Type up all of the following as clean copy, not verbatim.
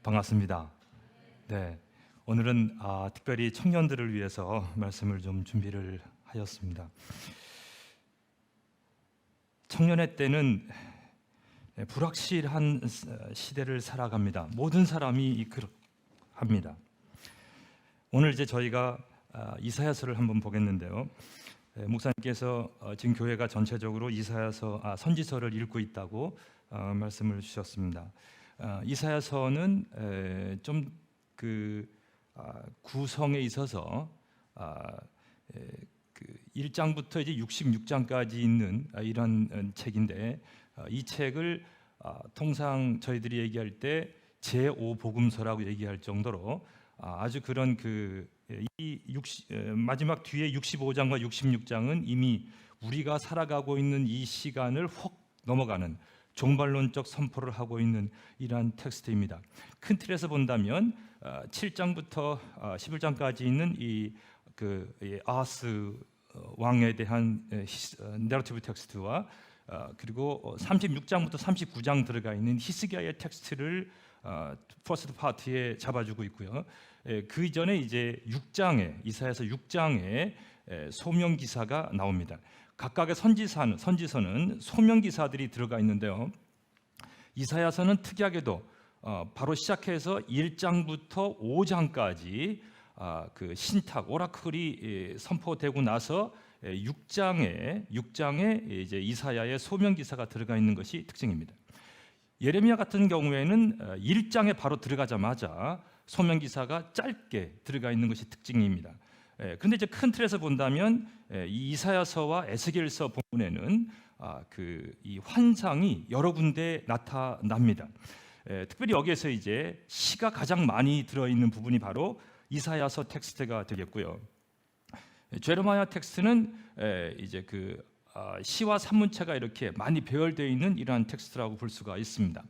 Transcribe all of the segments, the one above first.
반갑습니다. 네, 오늘은 특별히 청년들을 위해서 말씀을 좀 준비를 하였습니다. 청년의 때는 불확실한 시대를 살아갑니다. 모든 사람이 그렇합니다. 오늘 이제 저희가 이사야서를 한번 보겠는데요. 목사님께서 지금 교회가 전체적으로 이사야서 선지서를 읽고 있다고 말씀을 주셨습니다. 이사야서는 좀 구성에 있어서 1장부터 이제 66장까지 있는 이런 책인데, 이 책을 통상 저희들이 얘기할 때 제5복음서라고 얘기할 정도로 아주 그런 마지막 뒤에 65장과 66장은 이미 우리가 살아가고 있는 이 시간을 확 넘어가는 종말론적 선포를 하고 있는 이러한 텍스트입니다. 큰 틀에서 본다면 7장부터 11장까지 있는 이 아하스 왕에 대한 내러티브 텍스트와 그리고 36장부터 39장 들어가 있는 히스기야의 텍스트를 퍼스트 파트에 잡아주고 있고요. 그 이전에 이제 6장에 이사야서 6장에 소명 기사가 나옵니다. 각각의 선지서는 소명 기사들이 들어가 있는데요. 이사야서는 특이하게도 바로 시작해서 1장부터 5장까지 그 신탁 오라클이 선포되고 나서 6장에 이제 이사야의 소명 기사가 들어가 있는 것이 특징입니다. 예레미야 같은 경우에는 1장에 바로 들어가자마자 소명 기사가 짧게 들어가 있는 것이 특징입니다. 그런데 이제 큰 틀에서 본다면 이 이사야서와 에스겔서 본문에는 이 환상이 여러 군데 나타납니다. 특별히 여기에서 이제 시가 가장 많이 들어 있는 부분이 바로 이사야서 텍스트가 되겠고요. 제레미야 텍스트는 이제 시와 산문체가 이렇게 많이 배열되어 있는 이러한 텍스트라고 볼 수가 있습니다.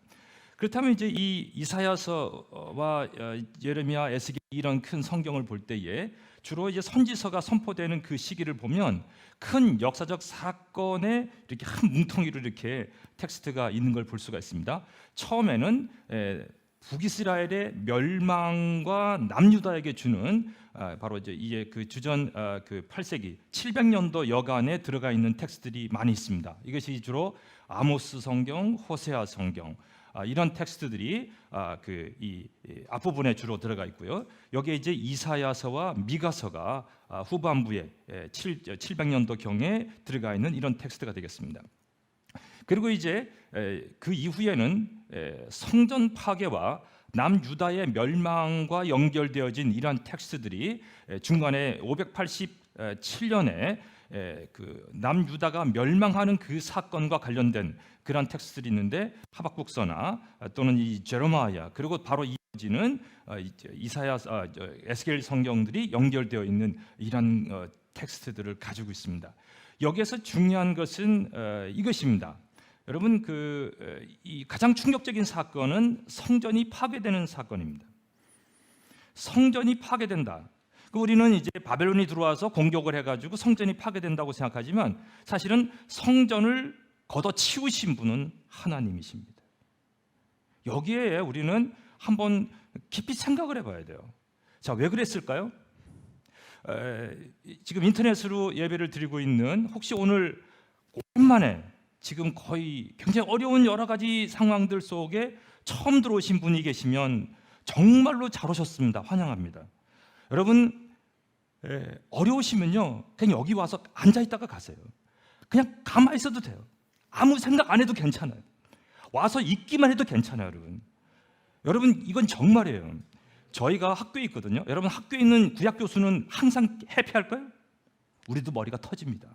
그렇다면 이제 이 이사야서와 예레미야, 에스겔 이런 큰 성경을 볼 때에 주로 이제 선지서가 선포되는 그 시기를 보면 큰 역사적 사건에 이렇게 한 뭉텅이로 이렇게 텍스트가 있는 걸 볼 수가 있습니다. 처음에는 북이스라엘의 멸망과 남유다에게 주는 바로 이제 주전 8세기 700년도 여간에 들어가 있는 텍스트들이 많이 있습니다. 이것이 주로 아모스 성경, 호세아 성경 이런 텍스트들이 이 앞부분에 주로 들어가 있고요. 여기에 이제 이사야서와 미가서가 후반부에 700년도 경에 들어가 있는 이런 텍스트가 되겠습니다. 그리고 이제 그 이후에는 성전 파괴와 남유다의 멸망과 연결되어진 이러한 텍스트들이 중간에 587년에 남유다가 멸망하는 그 사건과 관련된 그런 텍스트들이 있는데 하박국서나 또는 이 제레미야 그리고 바로 이어지는 이사야, 에스겔 성경들이 연결되어 있는 이런 텍스트들을 가지고 있습니다. 여기에서 중요한 것은 이것입니다. 여러분 이 가장 충격적인 사건은 성전이 파괴되는 사건입니다. 성전이 파괴된다. 우리는 이제 바벨론이 들어와서 공격을 해가지고 성전이 파괴된다고 생각하지만 사실은 성전을 걷어치우신 분은 하나님이십니다. 여기에 우리는 한번 깊이 생각을 해봐야 돼요. 자, 왜 그랬을까요? 지금 인터넷으로 예배를 드리고 있는 혹시 오늘 오랜만에 지금 거의 굉장히 어려운 여러 가지 상황들 속에 처음 들어오신 분이 계시면 정말로 잘 오셨습니다. 환영합니다. 여러분 어려우시면요 그냥 여기 와서 앉아있다가 가세요. 그냥 가만히 있어도 돼요. 아무 생각 안 해도 괜찮아요. 와서 있기만 해도 괜찮아요. 여러분 이건 정말이에요. 저희가 학교에 있거든요. 여러분 학교에 있는 구약 교수는 항상 해피할까요? 우리도 머리가 터집니다.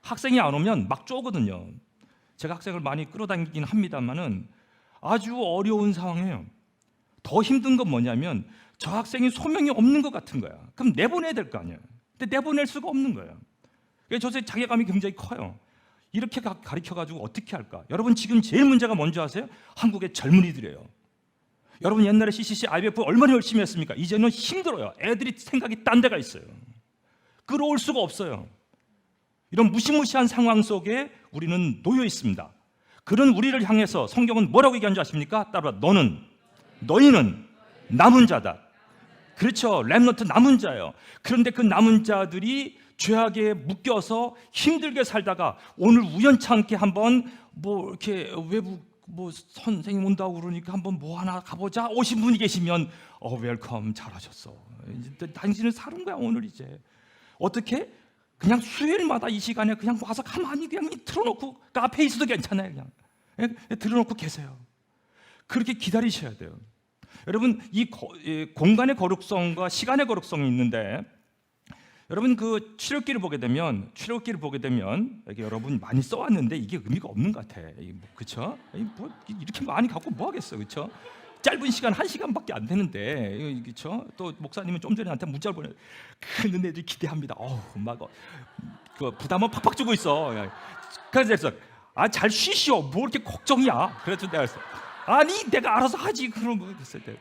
학생이 안 오면 막 쪼거든요. 제가 학생을 많이 끌어당기긴 합니다만은 아주 어려운 상황이에요. 더 힘든 건 뭐냐면 저 학생이 소명이 없는 것 같은 거야. 그럼 내보내야 될 거 아니에요. 근데 내보낼 수가 없는 거예요. 저새 자괴감이 굉장히 커요. 이렇게 가르쳐가지고 어떻게 할까? 여러분 지금 제일 문제가 뭔지 아세요? 한국의 젊은이들이에요. 여러분 옛날에 CCC, IBF 얼마나 열심히 했습니까? 이제는 힘들어요. 애들이 생각이 딴 데가 있어요. 끌어올 수가 없어요. 이런 무시무시한 상황 속에 우리는 놓여 있습니다. 그런 우리를 향해서 성경은 뭐라고 얘기하는 줄 아십니까? 따라 너는 너희는 남은 자다. 그렇죠. 렘넌트 남은 자예요. 그런데 그 남은 자들이 죄악에 묶여서 힘들게 살다가 오늘 우연찮게 한번 뭐 이렇게 외부 뭐 선생님 온다고 그러니까 한번 뭐 하나 가보자 오신 분이 계시면 웰컴 잘하셨어. 이제 당신은 사는 거야 오늘 이제. 어떻게? 그냥 수요일마다 이 시간에 그냥 와서 가만히 그냥 틀어놓고 카페에 있어도 괜찮아요. 그냥 들어놓고 계세요. 그렇게 기다리셔야 돼요. 여러분 이 공간의 거룩성과 시간의 거룩성이 있는데 여러분 그 출애굽기를 보게 되면 이게 여러분 많이 써왔는데 이게 의미가 없는 것 같아. 그렇죠? 뭐 이렇게 많이 갖고 뭐 하겠어, 그렇죠? 짧은 시간 1시간밖에 안 되는데, 그렇죠? 또 목사님은 좀 전에 나한테 문자를 보내. 그 너네들이 기대합니다. 막 그 부담은 팍팍 주고 있어. 그래서 잘 쉬시오. 뭐 이렇게 걱정이야. 그래서 내가 그랬어. 아니 내가 알아서 하지. 그럼 그랬을 때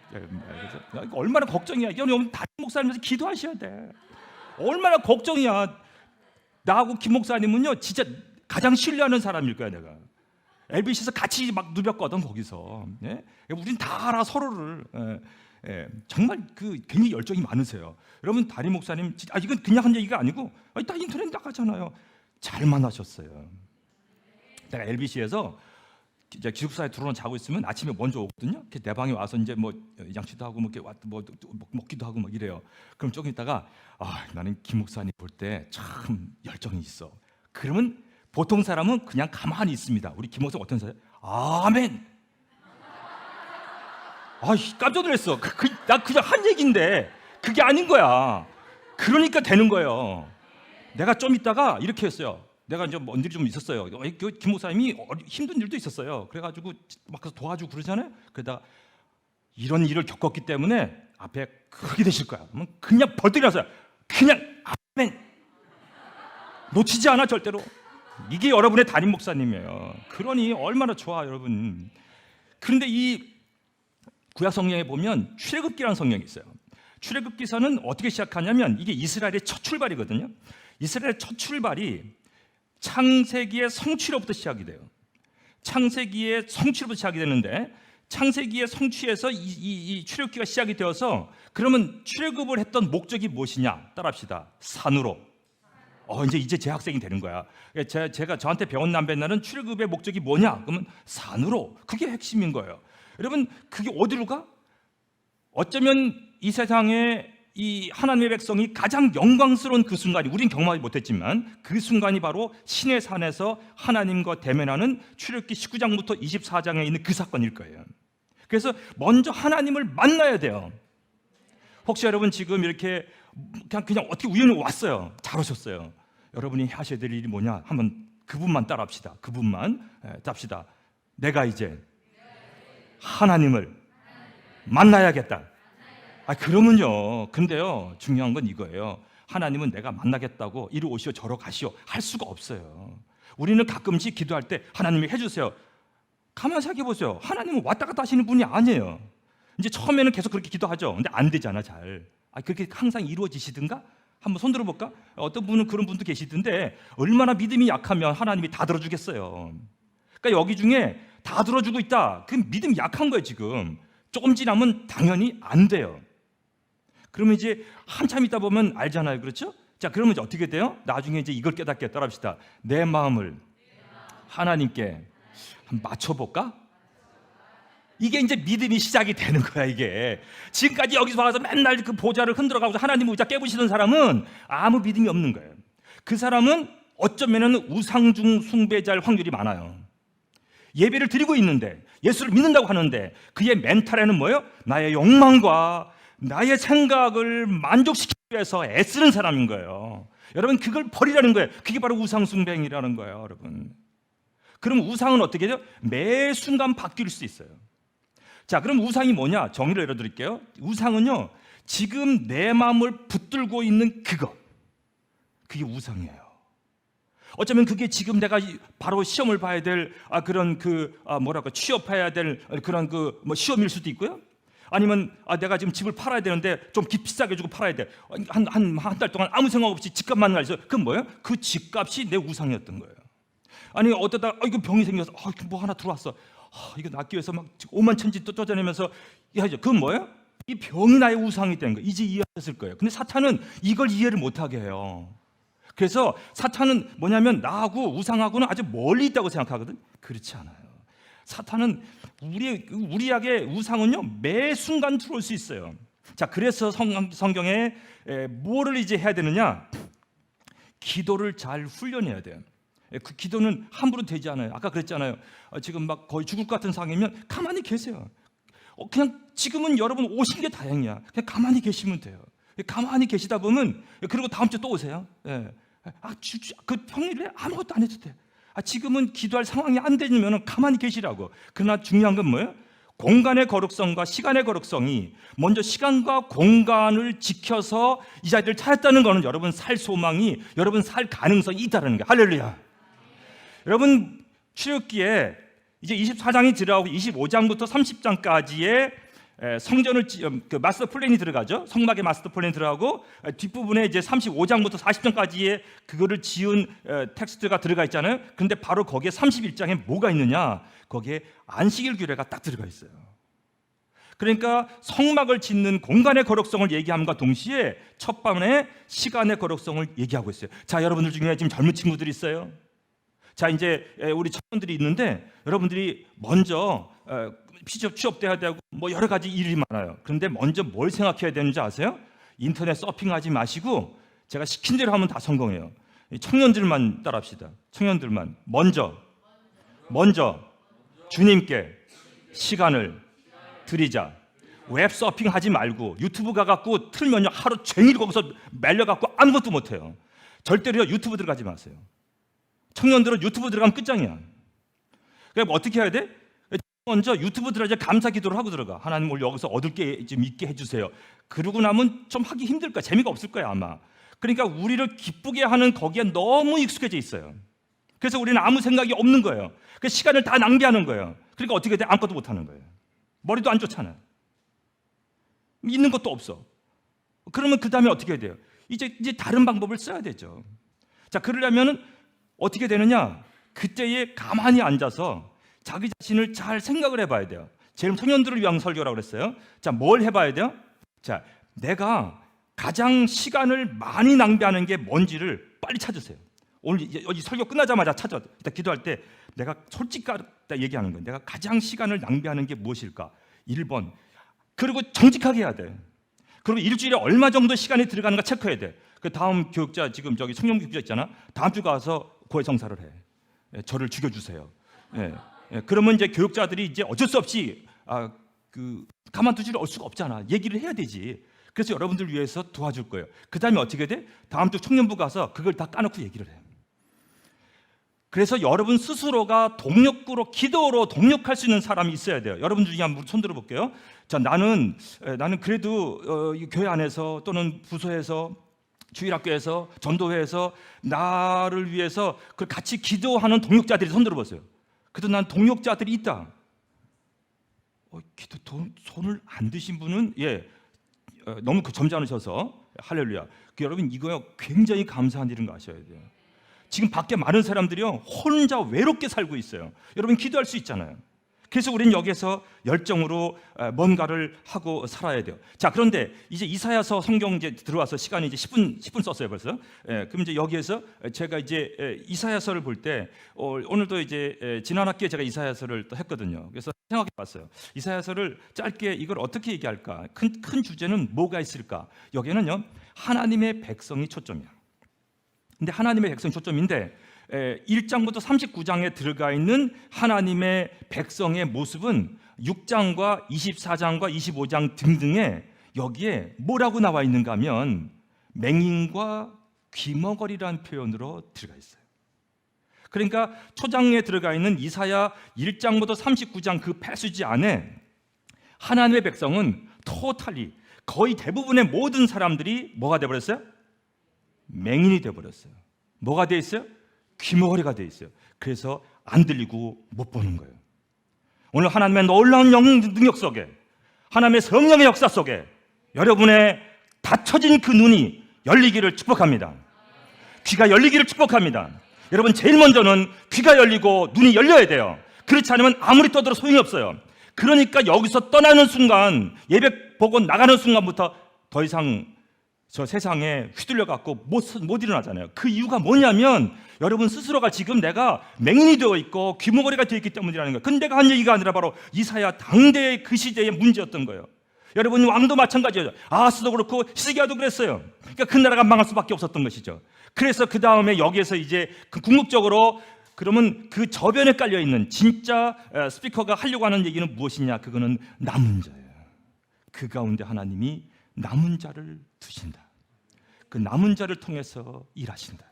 얼마나 걱정이야. 이건 다른 목사님한테 기도하셔야 돼. 얼마나 걱정이야. 나하고 김 목사님은요 진짜 가장 신뢰하는 사람일 거야. 내가 LBC에서 같이 막 누볐거든 거기서. 예? 우린 다 알아 서로를. 정말 그 굉장히 열정이 많으세요. 여러분 다리 목사님 이건 그냥 한 얘기가 아니고 다 인터넷 나가잖아요. 잘 만나셨어요. 내가 LBC에서 기숙사에 들어오면 자고 있으면 아침에 먼저 오거든요. 내 방에 와서 이제 뭐 양치도 하고 뭐 이렇게 뭐 먹기도 하고 막 이래요. 그럼 조금 있다가 나는 김 목사님 볼 때 참 열정이 있어. 그러면 보통 사람은 그냥 가만히 있습니다. 우리 김 목사 어떤 사람? 아멘. 깜짝 놀랐어. 나 그냥 한 얘기인데 그게 아닌 거야. 그러니까 되는 거예요. 내가 좀 있다가 이렇게 했어요. 내가 이제 뭔 일이 좀 있었어요. 김 목사님이 힘든 일도 있었어요. 그래가지고 막 도와주고 그러잖아요. 그러다가 이런 일을 겪었기 때문에 앞에 그렇게 되실 거야. 그냥 벌떡 일어나서 그냥 아멘. 놓치지 않아 절대로. 이게 여러분의 담임 목사님이에요. 그러니 얼마나 좋아 여러분. 그런데 이 구약 성경에 보면 출애굽기라는 성경이 있어요. 출애굽기서는 어떻게 시작하냐면 이게 이스라엘의 첫 출발이거든요. 이스라엘의 첫 출발이 창세기의 성취로부터 시작이 돼요. 창세기의 성취로부터 시작이 되는데 창세기의 성취에서 이 출애굽기가 시작이 되어서 그러면 출애굽을 했던 목적이 무엇이냐? 따라합시다. 산으로. 이제 제 학생이 되는 거야. 제가 저한테 배운 남배날은 출애굽의 목적이 뭐냐? 그러면 산으로. 그게 핵심인 거예요. 여러분 그게 어디로 가? 어쩌면 이 세상에 이 하나님의 백성이 가장 영광스러운 그 순간이 우린 경험하지 못했지만 그 순간이 바로 신의 산에서 하나님과 대면하는 출애굽기 19장부터 24장에 있는 그 사건일 거예요. 그래서 먼저 하나님을 만나야 돼요. 혹시 여러분 지금 이렇게 그냥 어떻게 우연히 왔어요. 잘 오셨어요. 여러분이 하셔야 될 일이 뭐냐? 한번 그분만 따라합시다. 그분만 답시다. 내가 이제 하나님을 만나야겠다. 그러면요. 근데요. 중요한 건 이거예요. 하나님은 내가 만나겠다고 이리 오시오 저러 가시오 할 수가 없어요. 우리는 가끔씩 기도할 때 하나님이 해주세요. 가만히 생각해 보세요. 하나님은 왔다 갔다 하시는 분이 아니에요. 이제 처음에는 계속 그렇게 기도하죠. 근데 안 되잖아 잘. 그렇게 항상 이루어지시든가? 한번 손 들어볼까? 어떤 분은 그런 분도 계시던데 얼마나 믿음이 약하면 하나님이 다 들어주겠어요. 그러니까 여기 중에 다 들어주고 있다. 그 믿음이 약한 거예요 지금. 조금 지나면 당연히 안 돼요. 그러면 이제 한참 있다 보면 알잖아요. 그렇죠? 자, 그러면 이제 어떻게 돼요? 나중에 이제 이걸 깨닫게 따라합시다. 내 마음을 하나님께 한번 맞춰볼까? 이게 이제 믿음이 시작이 되는 거야. 이게 지금까지 여기서 와서 맨날 그 보좌를 흔들어가면서 하나님 의자 깨부시던 사람은 아무 믿음이 없는 거예요. 그 사람은 어쩌면 우상중 숭배자일 확률이 많아요. 예배를 드리고 있는데 예수를 믿는다고 하는데 그의 멘탈에는 뭐예요? 나의 욕망과 나의 생각을 만족시키기 위해서 애쓰는 사람인 거예요. 여러분 그걸 버리라는 거예요. 그게 바로 우상숭배이라는 거예요. 여러분 그럼 우상은 어떻게 돼요? 매 순간 바뀔 수 있어요. 자, 그럼 우상이 뭐냐? 정의를 내려드릴게요. 우상은요 지금 내 마음을 붙들고 있는 그게 우상이에요. 어쩌면 그게 지금 내가 바로 시험을 봐야 될 그런 취업해야 될 그런 시험일 수도 있고요. 아니면 내가 지금 집을 팔아야 되는데 좀 비싸게 주고 팔아야 돼. 한 달 동안 아무 생각 없이 집값만 날려. 그건 뭐예요? 그 집값이 내 우상이었던 거예요. 아니 어쩌다 이거 병이 생겨서 뭐 하나 들어왔어. 이거 낫기 위해서 막 오만천지 또 쫓아내면서 하죠. 그건 뭐예요? 이 병이 나의 우상이 된 거예요. 이제 이해하셨을 거예요. 근데 사탄은 이걸 이해를 못하게 해요. 그래서 사탄은 뭐냐면 나하고 우상하고는 아주 멀리 있다고 생각하거든. 그렇지 않아요. 사탄은 우리에게 우상은요 매 순간 들어올 수 있어요. 자, 그래서 성경에 뭐를 이제 해야 되느냐? 기도를 잘 훈련해야 돼요. 그 기도는 함부로 되지 않아요. 아까 그랬잖아요. 지금 막 거의 죽을 것 같은 상황이면 가만히 계세요. 그냥 지금은 여러분 오신 게 다행이야. 그냥 가만히 계시면 돼요. 가만히 계시다 보면 그리고 다음 주 또 오세요. 그 평일에 아무것도 안 해도 돼. 지금은 기도할 상황이 안 되면 가만히 계시라고. 그러나 중요한 건 뭐예요? 공간의 거룩성과 시간의 거룩성이 먼저 시간과 공간을 지켜서 이 자리를 찾았다는 것은 여러분 살 소망이, 여러분 살 가능성이 있다는 거예요. 할렐루야. 여러분 출애굽기에 이제 24장이 들어가고 25장부터 30장까지의 성전을 그 마스터 플랜이 들어가죠. 성막의 마스터 플랜이 들어가고 뒷부분에 이제 35장부터 40장까지의 그거를 지은 텍스트가 들어가 있잖아요. 그런데 바로 거기에 31장에 뭐가 있느냐? 거기에 안식일 규례가 딱 들어가 있어요. 그러니까 성막을 짓는 공간의 거룩성을 얘기함과 동시에 첫 번에 시간의 거룩성을 얘기하고 있어요. 자, 여러분들 중에 지금 젊은 친구들이 있어요. 자, 이제 우리 청년들이 있는데 여러분들이 먼저 취업돼야 되고 뭐 여러 가지 일이 많아요. 그런데 먼저 뭘 생각해야 되는지 아세요? 인터넷 서핑하지 마시고 제가 시킨 대로 하면 다 성공해요. 청년들만 따라합시다. 청년들만 먼저 주님께 시간을 드리자. 웹 서핑하지 말고 유튜브 가갖고 틀면요 하루 종일 거기서 말려갖고 아무것도 못해요. 절대로 유튜브 들어가지 마세요. 청년들은 유튜브 들어가면 끝장이야. 그러니까 어떻게 해야 돼? 먼저 유튜브 들어가서 감사 기도를 하고 들어가. 하나님 오늘 여기서 얻을 게 좀 있게 해주세요. 그러고 나면 좀 하기 힘들 거야. 재미가 없을 거야 아마. 그러니까 우리를 기쁘게 하는 거기에 너무 익숙해져 있어요. 그래서 우리는 아무 생각이 없는 거예요. 그 시간을 다 낭비하는 거예요. 그러니까 어떻게 돼? 아무것도 못하는 거예요. 머리도 안 좋잖아요. 있는 것도 없어. 그러면 그 다음에 어떻게 해야 돼요? 이제 다른 방법을 써야 되죠. 자, 그러려면은 어떻게 되느냐? 그때에 가만히 앉아서 자기 자신을 잘 생각을 해봐야 돼요. 제일 청년들을 위한 설교라고 그랬어요. 자, 뭘 해봐야 돼요? 자, 내가 가장 시간을 많이 낭비하는 게 뭔지를 빨리 찾으세요. 오늘 이 설교 끝나자마자 찾아. 일단 기도할 때 내가 솔직하게 얘기하는 거예요. 내가 가장 시간을 낭비하는 게 무엇일까? 1번. 그리고 정직하게 해야 돼. 그리고 일주일에 얼마 정도 시간이 들어가는가 체크해야 돼. 그 다음 교육자 지금 저기 청년 교육자 있잖아. 다음 주 가서 고해성사를 해. 저를 죽여주세요. 그러면 이제 교육자들이 이제 어쩔 수 없이 가만두질 수가 없잖아. 얘기를 해야 되지. 그래서 여러분들 위해서 도와줄 거예요. 그 다음에 어떻게 돼? 다음 주 청년부 가서 그걸 다 까놓고 얘기를 해요. 그래서 여러분 스스로가 동력구로 기도로 동력할 수 있는 사람이 있어야 돼요. 여러분 중에 한번 손 들어볼게요. 자, 나는 그래도 교회 안에서 또는 부서에서 주일학교에서 전도회에서 나를 위해서 그 같이 기도하는 동역자들이 손 들어보세요. 그래도 난 동역자들이 있다. 기도 손을 안 드신 분은 너무 점잖으셔서 할렐루야. 여러분 이거요 굉장히 감사한 일인 거 아셔야 돼요. 지금 밖에 많은 사람들이요 혼자 외롭게 살고 있어요. 여러분 기도할 수 있잖아요. 그래서 우리는 여기서 열정으로 뭔가를 하고 살아야 돼요. 자, 그런데 이제 이사야서 성경 이제 들어와서 시간이 이제 10분 썼어요 벌써. 그럼 이제 여기에서 제가 이제 이사야서를 볼 때 오늘도 이제 지난 학기에 제가 이사야서를 또 했거든요. 그래서 생각해봤어요. 이사야서를 짧게 이걸 어떻게 얘기할까? 큰 주제는 뭐가 있을까? 여기는요 하나님의 백성이 초점이야. 근데 하나님의 백성이 초점인데 1장부터 39장에 들어가 있는 하나님의 백성의 모습은 6장과 24장과 25장 등등에 여기에 뭐라고 나와 있는가 하면 맹인과 귀머거리라는 표현으로 들어가 있어요. 그러니까 초장에 들어가 있는 이사야 1장부터 39장 그 패시지 안에 하나님의 백성은 토탈리 거의 대부분의 모든 사람들이 뭐가 되어버렸어요? 맹인이 되어버렸어요. 뭐가 되어 있어요? 귀머거리가 되어 있어요. 그래서 안 들리고 못 보는 거예요. 오늘 하나님의 놀라운 능력 속에 하나님의 성령의 역사 속에 여러분의 닫혀진 그 눈이 열리기를 축복합니다. 귀가 열리기를 축복합니다. 여러분 제일 먼저는 귀가 열리고 눈이 열려야 돼요. 그렇지 않으면 아무리 떠들어 소용이 없어요. 그러니까 여기서 떠나는 순간, 예배 보고 나가는 순간부터 더 이상 저 세상에 휘둘려 갖고 못 일어나잖아요. 그 이유가 뭐냐면 여러분 스스로가 지금 내가 맹인이 되어 있고 귀머거리가 되어 있기 때문이라는 거예요. 근데 내가 한 얘기가 아니라 바로 이사야 당대의 그 시대의 문제였던 거예요. 여러분 왕도 마찬가지예요. 아하스도 그렇고 히스기야도 그랬어요. 그러니까 그 나라가 망할 수밖에 없었던 것이죠. 그래서 그 다음에 여기에서 이제 그 궁극적으로 그러면 그 저변에 깔려 있는 진짜 스피커가 하려고 하는 얘기는 무엇이냐? 그거는 남은 자예요. 그 가운데 하나님이 남은 자를 두신다. 그 남은 자를 통해서 일하신다.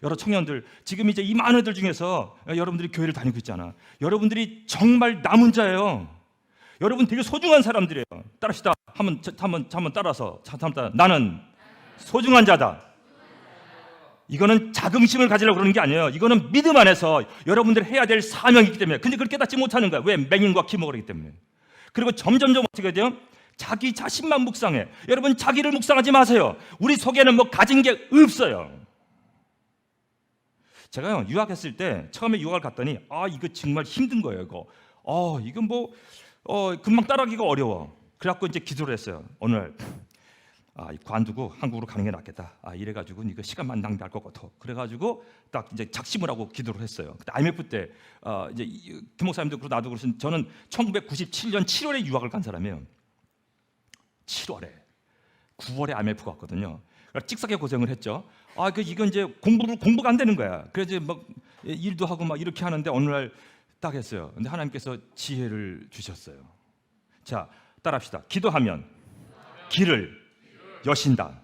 여러 청년들, 지금 이제 이 많은 애들 중에서 여러분들이 교회를 다니고 있잖아. 여러분들이 정말 남은 자예요. 여러분 되게 소중한 사람들이에요. 따라합시다. 한번 따라서 나는 소중한 자다. 이거는 자긍심을 가지려고 그러는 게 아니에요. 이거는 믿음 안에서 여러분들이 해야 될 사명이 있기 때문에. 근데 그걸 깨닫지 못하는 거야. 왜? 맹인과 귀머거리기 때문에. 그리고 점점점 어떻게 돼요? 자기 자신만 묵상해. 여러분 자기를 묵상하지 마세요. 우리 속에는 뭐 가진 게 없어요. 제가요 유학했을 때 처음에 유학을 갔더니 이거 정말 힘든 거예요. 이건 뭐 금방 따라가기가 어려워. 그래갖고 이제 기도를 했어요. 오늘 관두고 한국으로 가는 게 낫겠다. 이래가지고 이거 시간만 낭비할 것 같아. 그래가지고 딱 이제 작심을 하고 기도를 했어요. 그때 IMF 때 이제 김 목사님도 그렇고 나도 그러신 저는 1997년 7월에 유학을 간 사람이에요. 7월에 9월에 IMF 갔거든요. 찍사게 고생을 했죠. 이건 이제 공부가 안 되는 거야. 그래서 막 일도 하고 막 이렇게 하는데 어느 날 딱 했어요. 근데 하나님께서 지혜를 주셨어요. 자, 따라합시다. 기도하면 길을 여신다.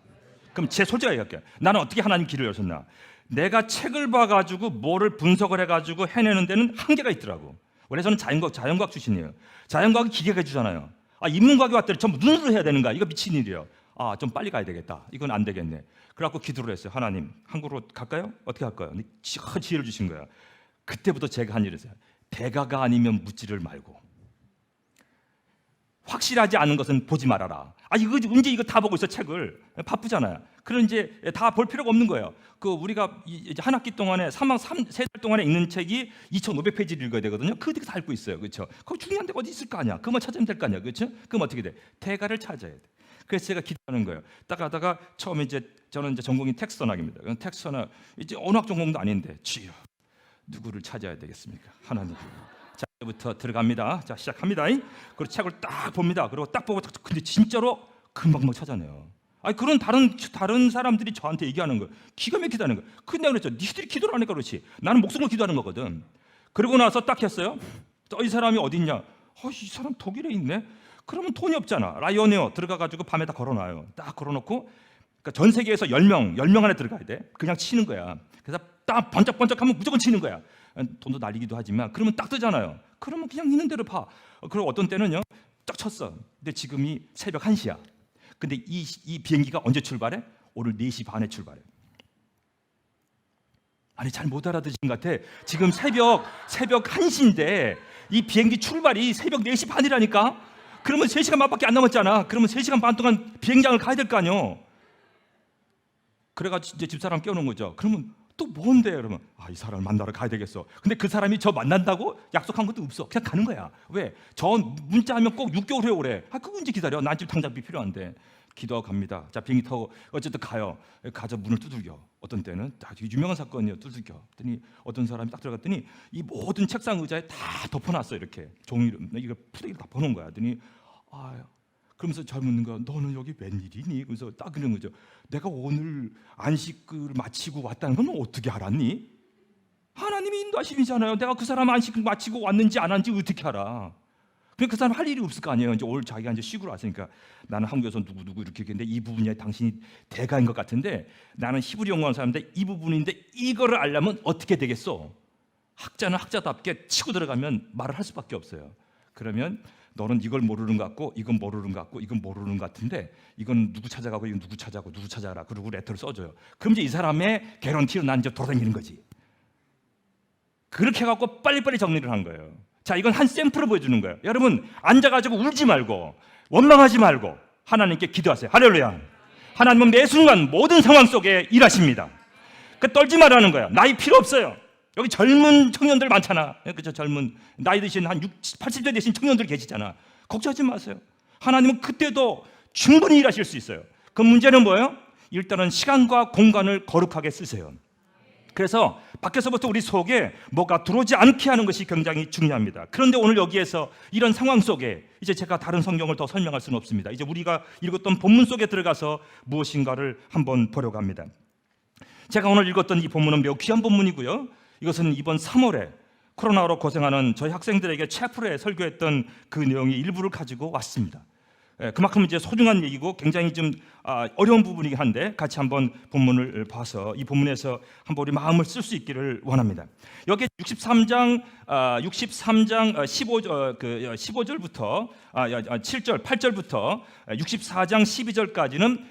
그럼 제 솔직하게 얘기할게요. 나는 어떻게 하나님 길을 여셨나? 내가 책을 봐가지고 뭐를 분석을 해가지고 해내는 데는 한계가 있더라고. 원래 저는 자연과학 출신이에요. 자연과학이 기계가 해주잖아요. 인문과학이 왔더니 전부 눈으로 해야 되는 거야. 이거 미친 일이에요. 좀 빨리 가야 되겠다. 이건 안 되겠네. 그래갖고 기도를 했어요. 하나님, 한국으로 갈까요? 어떻게 할까요? 지혜를 주신 거야. 그때부터 제가 한 일이었어요. 대가가 아니면 묻지를 말고. 확실하지 않은 것은 보지 말아라. 이제 이거 다 보고 있어 책을. 바쁘잖아요. 그럼 이제 다 볼 필요가 없는 거예요. 우리가 이제 한 학기 동안에 3달 동안에 읽는 책이 2,500페이지를 읽어야 되거든요. 그거 다 읽고 있어요. 그렇죠? 거기 중요한 데가 어디 있을 거 아니야. 그것만 찾으면 될 거 아니야. 그렇죠? 그럼 어떻게 돼? 대가를 찾아야 돼. 그래서 제가 기도하는 거예요. 딱 하다가 처음에 저는 전공이 텍스트언학입니다. 텍스트언학 이제 언어학 전공도 아닌데 주여 누구를 찾아야 되겠습니까? 하나님. 자, 이제부터 들어갑니다. 자, 시작합니다. 그리고 책을 딱 봅니다. 그리고 딱 보고 근데 진짜로 금방 찾아내요. 그런 다른 사람들이 저한테 얘기하는 거예요. 기가 막히다는 거예요. 근데 그랬죠. 니들이 기도를 하니까 그렇지. 나는 목숨을 기도하는 거거든. 그러고 나서 딱 했어요. 이 사람이 어디 있냐? 이 사람 독일에 있네. 그러면 돈이 없잖아. 라이언에어 들어가가지고 밤에다 걸어놔요. 딱 걸어놓고 그러니까 전 세계에서 10명 안에 들어가야 돼. 그냥 치는 거야. 그래서 딱 번쩍번쩍하면 무조건 치는 거야. 돈도 날리기도 하지만 그러면 딱 뜨잖아요. 그러면 그냥 있는 대로 봐. 그리고 어떤 때는요 딱 쳤어. 근데 지금이 새벽 1시야. 근데 이 비행기가 언제 출발해? 오늘 4시 반에 출발해. 잘 못 알아들으신 것 같아. 지금 새벽 1시인데 이 비행기 출발이 새벽 4시 반이라니까. 그러면 3시간 반밖에 안 남았잖아. 그러면 3시간 반 동안 비행장을 가야 될 거 아니요. 그래가지고 이제 집사람 깨우는 거죠. 그러면 또 뭔데? 그러면 이 사람을 만나러 가야 되겠어. 근데 그 사람이 저 만난다고 약속한 것도 없어. 그냥 가는 거야. 왜? 저 문자하면 꼭 6개월 후에 오래. 그거 언제 기다려? 난 지금 당장 필요한데. 기도하고 갑니다. 자, 비행기 타고 어쨌든 가요. 가서 문을 두들겨. 어떤 때는 유명한 사건이에요. 두들겨. 그랬더니 어떤 사람이 딱 들어갔더니 이 모든 책상 의자에 다 덮어놨어. 이렇게 종이로 이거 푸대기를 다 퍼놓은 거야. 그랬더니 그러면서 잘 묻는 거야. 너는 여기 웬일이니? 그래서 딱 그런 거죠. 내가 오늘 안식을 마치고 왔다는 건 어떻게 알았니? 하나님이 인도하심이잖아요. 내가 그 사람 안식을 마치고 왔는지 안 왔는지 어떻게 알아? 그 사람 할 일이 없을 거 아니에요. 이제 오늘 자기가 이제 쉬고 왔으니까 나는 한국에서 누구 이렇게 했는데 이 부분이 당신이 대가인 것 같은데 나는 히브리 연구하는 사람인데 이 부분인데 이거를 알려면 어떻게 되겠어? 학자는 학자답게 치고 들어가면 말을 할 수밖에 없어요. 그러면 너는 이걸 모르는 것 같고 이건 모르는 것 같고 이건 모르는 것 같은데 이건 누구 찾아가고 이건 누구 찾아가고 누구 찾아라. 그리고 레터를 써줘요. 그럼 이제 이 사람의 개런티로 난 이제 돌아다니는 거지. 그렇게 해갖고 빨리빨리 정리를 한 거예요. 자, 이건 한 샘플을 보여주는 거예요. 여러분 앉아가지고 울지 말고 원망하지 말고 하나님께 기도하세요. 할렐루야. 하나님은 매 순간 모든 상황 속에 일하십니다. 떨지 말라는 거야. 나이 필요 없어요. 여기 젊은 청년들 많잖아. 그렇죠? 젊은 나이 드신 한 60, 80대 되신 청년들 계시잖아. 걱정하지 마세요. 하나님은 그때도 충분히 일하실 수 있어요. 그 문제는 뭐예요? 일단은 시간과 공간을 거룩하게 쓰세요. 그래서 밖에서부터 우리 속에 뭐가 들어오지 않게 하는 것이 굉장히 중요합니다. 그런데 오늘 여기에서 이런 상황 속에 이제 제가 다른 성경을 더 설명할 수는 없습니다. 이제 우리가 읽었던 본문 속에 들어가서 무엇인가를 한번 보려고 합니다. 제가 오늘 읽었던 이 본문은 매우 귀한 본문이고요. 이것은 이번 3월에 코로나로 고생하는 저희 학생들에게 채플에 설교했던 그 내용의 일부를 가지고 왔습니다. 그만큼 이제 소중한 얘기고 굉장히 좀 어려운 부분이긴 한데 같이 한번 본문을 봐서 이 본문에서 한번 우리 마음을 쓸 수 있기를 원합니다. 여기 63장 15절부터 7절 8절부터 64장 12절까지는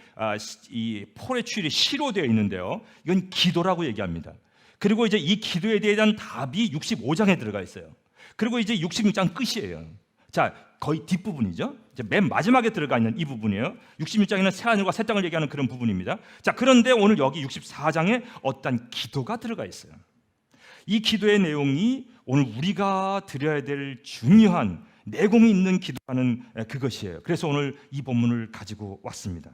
이 폴의 추일이 시로 되어 있는데요. 이건 기도라고 얘기합니다. 그리고 이제 이 기도에 대한 답이 65장에 들어가 있어요. 그리고 이제 66장 끝이에요. 자, 거의 뒷부분이죠. 이제 맨 마지막에 들어가 있는 이 부분이에요. 66장에는 새 하늘과 새 땅을 얘기하는 그런 부분입니다. 자, 그런데 오늘 여기 64장에 어떤 기도가 들어가 있어요. 이 기도의 내용이 오늘 우리가 드려야 될 중요한 내공이 있는 기도라는 그것이에요. 그래서 오늘 이 본문을 가지고 왔습니다.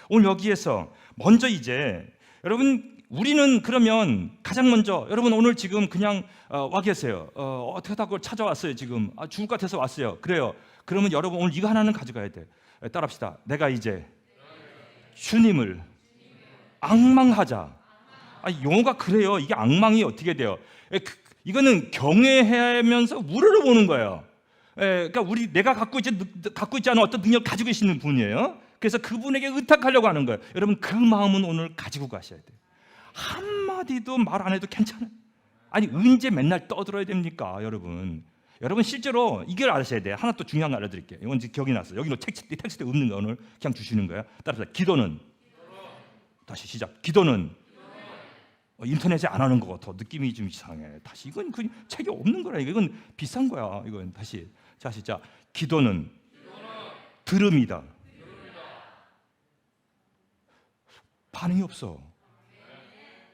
오늘 여기에서 먼저 이제 여러분 우리는 그러면 가장 먼저 여러분 오늘 지금 그냥 와 계세요. 어떻게 하다가 찾아왔어요. 지금 죽을 것 같아서 왔어요. 그래요. 그러면 여러분 오늘 이거 하나는 가져가야 돼. 따라합시다. 내가 이제 주님을 앙망하자. 용어가 그래요. 이게 앙망이 어떻게 돼요? 이거는 경외하면서 우러러보는 거예요. 그러니까 내가 갖고 있지 않은 어떤 능력을 가지고 계시는 분이에요. 그래서 그분에게 의탁하려고 하는 거예요. 여러분 그 마음은 오늘 가지고 가셔야 돼요. 한마디도 말 안 해도 괜찮아요. 아니 언제 맨날 떠들어야 됩니까? 여러분 실제로 이걸 알아셔야 돼요. 하나 또 중요한 거 알려드릴게요. 이건 이제 기억이 났어요. 여기는 텍스트에 없는 거 오늘 그냥 주시는 거예요. 따라서 기도는 다시 시작. 기도는 인터넷에 안 하는 거 같아. 느낌이 좀 이상해. 다시 이건 그 책이 없는 거라. 이건 비싼 거야. 이건 다시 자 시작. 기도는 들음이다. 반응이 없어.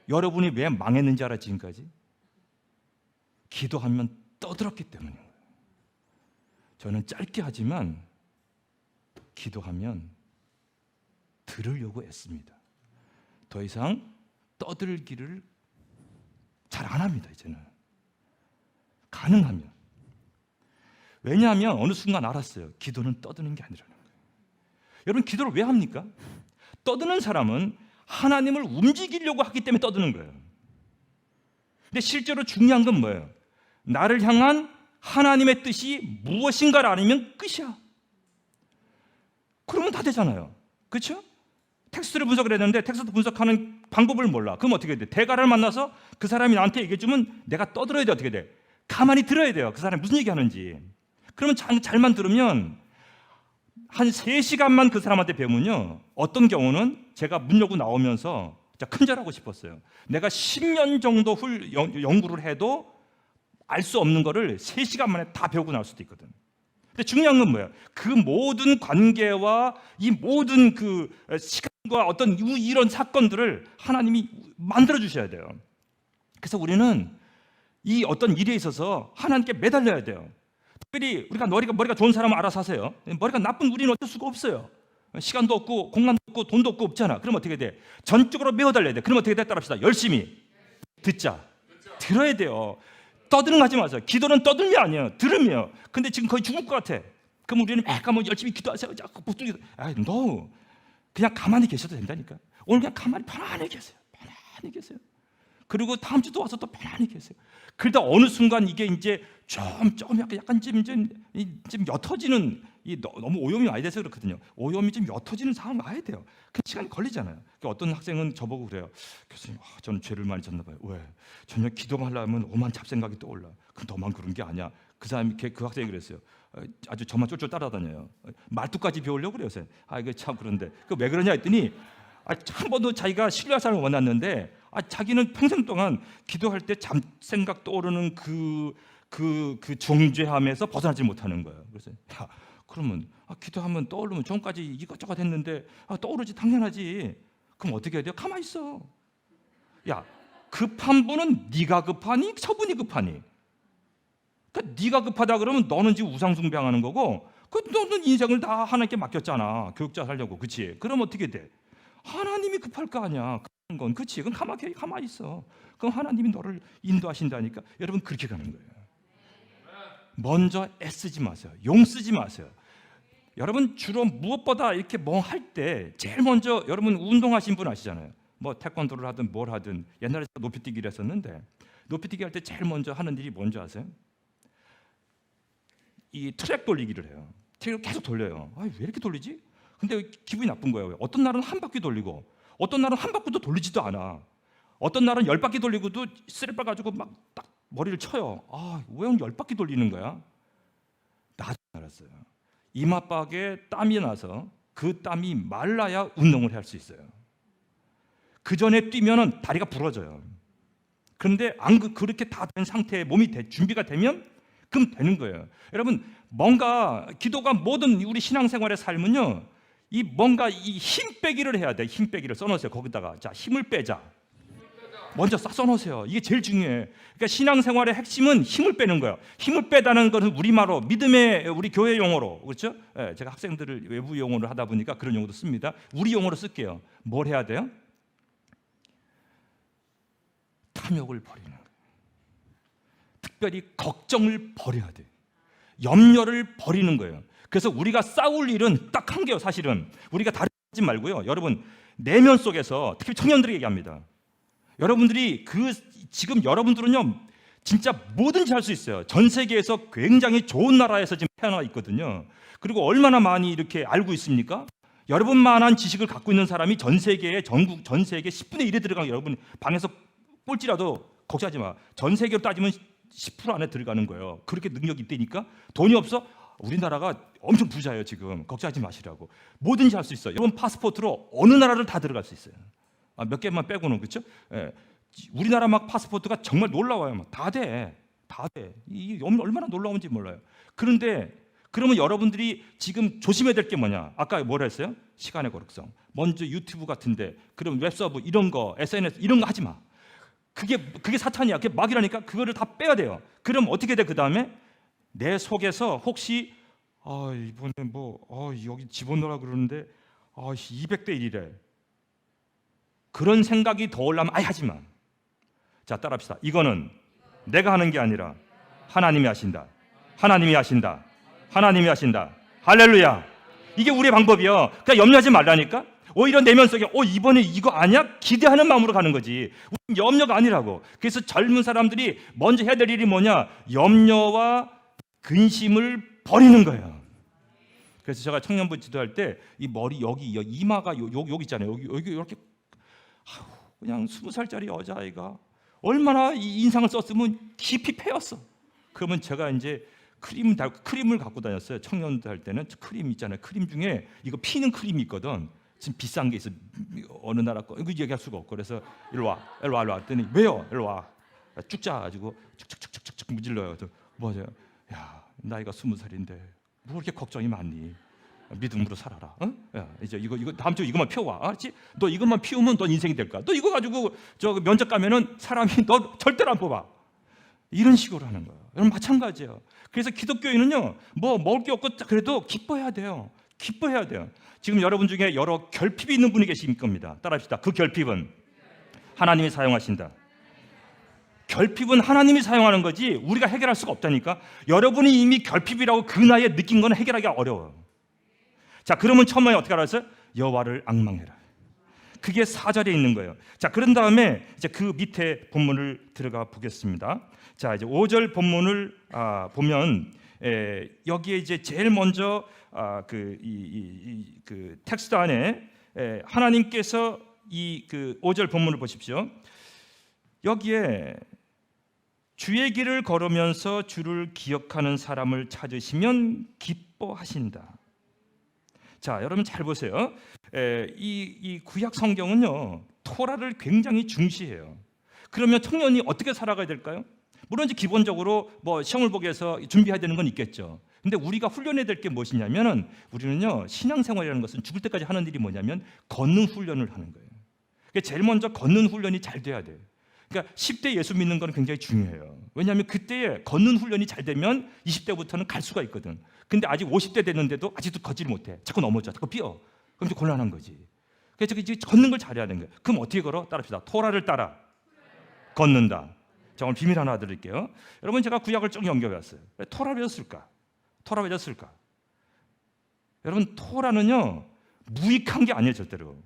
여러분이 왜 망했는지 알아 지금까지? 기도하면 떠들었기 때문인 거예요. 저는 짧게 하지만 기도하면 들으려고 애씁니다. 더 이상 떠들기를 잘 안 합니다. 이제는 가능하면. 왜냐하면 어느 순간 알았어요. 기도는 떠드는 게 아니라는 거예요. 여러분 기도를 왜 합니까? 떠드는 사람은 하나님을 움직이려고 하기 때문에 떠드는 거예요. 근데 실제로 중요한 건 뭐예요? 나를 향한 하나님의 뜻이 무엇인가를 알면 끝이야. 그러면 다 되잖아요. 그렇죠? 텍스트를 분석을 했는데 텍스트 분석하는 방법을 몰라. 그럼 어떻게 돼? 대가를 만나서 그 사람이 나한테 얘기해주면 내가 떠들어야 돼. 어떻게 돼? 가만히 들어야 돼요. 그 사람이 무슨 얘기하는지. 그러면 잘만 들으면 한 3시간만 그 사람한테 배우면요. 어떤 경우는 제가 문 열고 나오면서 진짜 큰절하고 싶었어요. 내가 10년 정도 연구를 해도 알 수 없는 거를 3시간 만에 다 배우고 나올 수도 있거든. 근데 중요한 건 뭐예요? 그 모든 관계와 이 모든 그 시간과 어떤 이런 사건들을 하나님이 만들어 주셔야 돼요. 그래서 우리는 이 어떤 일에 있어서 하나님께 매달려야 돼요. 특별히 우리가 머리가 좋은 사람은 알아서 하세요. 머리가 나쁜 우리는 어쩔 수가 없어요. 시간도 없고 공간도 없고 돈도 없고 없잖아. 그럼 어떻게 돼? 전적으로 매어달려야 돼. 그럼 어떻게 돼? 따라합시다. 열심히 듣자. 들어야 돼요. 떠드는 거 하지 마세요. 기도는 떠들미 아니에요. 들으며. 근데 지금 거의 죽을 것 같아. 그럼 우리는 매일 열심히 기도하세요. 자꾸 붙들기. no. 그냥 가만히 계셔도 된다니까. 오늘 그냥 가만히 편안히 계세요. 편안히 계세요. 그리고 다음 주도 와서 또 편안히 계세요. 그러다 어느 순간 이게 이제 좀 약간 좀 옅어지는 너무 오염이 많이 돼서 그렇거든요. 오염이 좀 옅어지는 상황 와야 돼요. 그 시간이 걸리잖아요. 그러니까 어떤 학생은 저보고 그래요. 교수님, 저는 죄를 많이 졌나 봐요. 왜? 저녁 기도만 하려면 오만 잡생각이 떠올라. 그럼 너만 그런 게 아니야. 그 학생이 그랬어요. 아주 저만 쫄쫄 따라다녀요. 말투까지 배우려고 그래요. 이거 참 그런데 그 왜 그러냐 했더니 한 번도 자기가 신뢰할 사람을 만났는데 자기는 평생 동안 기도할 때 잡생각 떠오르는 그 정죄함에서 벗어나지 못하는 거예요. 그래서 그러면 기도하면 떠오르면 전까지 이것저것 했는데 떠오르지 당연하지. 그럼 어떻게 해야 돼요? 가만히 있어. 급한 분은 네가 급하니 저분이 급하니. 그러니까 네가 급하다 그러면 너는 지금 우상숭배하는 거고, 너는 인생을 다 하나님께 맡겼잖아. 교육자 살려고, 그렇지? 그럼 어떻게 돼? 하나님이 급할 거 아니야. 그런 건, 그렇지? 그럼 가만히 있어. 그럼 하나님이 너를 인도하신다니까. 여러분 그렇게 가는 거예요. 먼저 애쓰지 마세요. 용 쓰지 마세요. 여러분 주로 무엇보다 이렇게 할 때 제일 먼저, 여러분 운동하신 분 아시잖아요. 뭐 태권도를 하든 뭘 하든, 옛날에 높이뛰기를 했었는데, 높이뛰기 할 때 제일 먼저 하는 일이 뭔지 아세요? 이 트랙 돌리기를 해요. 트랙을 계속 돌려요. 왜 이렇게 돌리지? 근데 기분이 나쁜 거예요. 어떤 날은 한 바퀴 돌리고, 어떤 날은 한 바퀴도 돌리지도 않아. 어떤 날은 10바퀴 돌리고도 쓰레빠 가지고 막 딱 머리를 쳐요. 왜 10바퀴 돌리는 거야? 나도 알았어요. 이마박에 땀이 나서 그 땀이 말라야 운동을 할 수 있어요. 그 전에 뛰면은 다리가 부러져요. 그런데 그렇게 다 된 상태에 몸이 준비가 되면 그럼 되는 거예요. 여러분, 뭔가 기도가 모든 우리 신앙생활의 삶은요, 뭔가 힘 빼기를 해야 돼. 힘 빼기를 써놓으세요. 거기다가 자, 힘을 빼자. 먼저 써놓으세요. 이게 제일 중요해. 그러니까 신앙생활의 핵심은 힘을 빼는 거예요. 힘을 빼다는 것은 우리말로, 믿음의 우리 교회 용어로, 그렇죠? 제가 학생들을 외부 용어를 하다 보니까 그런 용어도 씁니다. 우리 용어로 쓸게요. 뭘 해야 돼요? 탐욕을 버리는 거예요. 특별히 걱정을 버려야 돼요. 염려를 버리는 거예요. 그래서 우리가 싸울 일은 딱 한 개요. 사실은 우리가 다르지 말고요. 여러분, 내면 속에서, 특히 청년들에게 얘기합니다. 여러분들이 지금 여러분들은요, 진짜 뭐든지 할 수 있어요. 전 세계에서 굉장히 좋은 나라에서 지금 태어나 있거든요. 그리고 얼마나 많이 이렇게 알고 있습니까? 여러분만한 지식을 갖고 있는 사람이 전 세계에, 전국 전 세계 10분의 1에 들어가는, 여러분 방에서 꼴찌라도 걱정하지 마. 전 세계로 따지면 10% 안에 들어가는 거예요. 그렇게 능력이 있다니까. 돈이 없어? 우리나라가 엄청 부자예요. 지금 걱정하지 마시라고. 뭐든지 할 수 있어요. 여러분 파스포트로 어느 나라를 다 들어갈 수 있어요. 몇 개만 빼고는, 그렇죠? 우리나라 막 파스포트가 정말 놀라워요. 막 다 돼. 이게 얼마나 놀라운지 몰라요. 그런데 그러면 여러분들이 지금 조심해야 될 게 뭐냐? 아까 뭐라 했어요? 시간의 거룩성. 먼저 유튜브 같은데, 그럼 웹서브 이런 거, SNS 이런 거 하지 마. 그게 사탄이야. 그게 막이라니까. 그거를 다 빼야 돼요. 그럼 어떻게 돼? 그 다음에 내 속에서 혹시 이번에 여기 집어넣으라 그러는데 200대 1이래. 그런 생각이 더 올라면 하지 마. 자, 따라합시다. 이거는 내가 하는 게 아니라 하나님이 하신다. 하나님이 하신다. 하나님이 하신다. 할렐루야. 이게 우리의 방법이요. 그러니까 염려하지 말라니까. 오히려 내면 속에 이번에 이거 아니야? 기대하는 마음으로 가는 거지. 우리는 염려가 아니라고. 그래서 젊은 사람들이 먼저 해야 될 일이 뭐냐? 염려와 근심을 버리는 거예요. 그래서 제가 청년부 지도할 때 이 머리 여기 이마가 여기 있잖아요. 여기 이렇게 그냥 20살짜리 여자아이가 얼마나 이 인상을 썼으면 깊이 패였어. 그러면 제가 이제 크림을 갖고 다녔어요. 청년들 할 때는 크림 있잖아요. 크림 중에 이거 피는 크림이 있거든. 지금 비싼 게 있어. 어느 나라 거 이거 얘기할 수가 없고. 그래서 일로 와 했더니 왜요? 일로 와. 쭉 짜가지고 쭉쭉쭉쭉 무질러요. 뭐죠? 야, 나이가 20살인데 뭐 그렇게 걱정이 많니? 믿음으로 살아라. 야, 이제 이거 다음 주에 이것만 피워와. 알았지? 너 이것만 피우면 넌 인생이 될 거야. 너 이거 가지고 면접 가면은 사람이 너 절대로 안 뽑아. 이런 식으로 하는 거예요. 여러분 마찬가지예요. 그래서 기독교인은요, 뭐 먹을 게 없고 그래도 기뻐해야 돼요. 기뻐해야 돼요. 지금 여러분 중에 여러 결핍이 있는 분이 계실 겁니다. 따라합시다. 그 결핍은 하나님이 사용하신다. 결핍은 하나님이 사용하는 거지 우리가 해결할 수가 없다니까. 여러분이 이미 결핍이라고 그 나이에 느낀 건 해결하기가 어려워요. 자, 그러면 처음에 어떻게 알았어요? 여호와를 앙망해라. 그게 4절에 있는 거예요. 자, 그런 다음에 이제 그 밑에 본문을 들어가 보겠습니다. 자, 이제 5절 본문을 보면 여기에 이제 제일 먼저 그 텍스트 안에 하나님께서 그 5절 본문을 보십시오. 여기에 주의 길을 걸으면서 주를 기억하는 사람을 찾으시면 기뻐하신다. 자, 여러분 잘 보세요. 이 구약 성경은요, 토라를 굉장히 중시해요. 그러면 청년이 어떻게 살아가야 될까요? 물론 이제 기본적으로 뭐 시험을 보기 위해서 준비해야 되는 건 있겠죠. 근데 우리가 훈련해야 될 게 무엇이냐면은, 우리는요, 신앙생활이라는 것은 죽을 때까지 하는 일이 뭐냐면 걷는 훈련을 하는 거예요. 그러니까 제일 먼저 걷는 훈련이 잘 돼야 돼요. 그러니까 10대 예수 믿는 건 굉장히 중요해요. 왜냐하면 그때에 걷는 훈련이 잘 되면 20대부터는 갈 수가 있거든. 근데 아직 50대 됐는데도 아직도 걷지를 못해. 자꾸 넘어져, 자꾸 삐어. 그럼 좀 곤란한 거지. 그래서 이제 걷는 걸 잘해야 되는 거예요. 그럼 어떻게 걸어? 따라합시다. 토라를 따라 걷는다. 자, 오늘 비밀 하나 드릴게요. 여러분, 제가 구약을 쭉 연결해왔어요. 왜 토라를 줬을까? 토라를 왜 줬을까? 여러분, 토라는요 무익한 게 아니에요. 절대로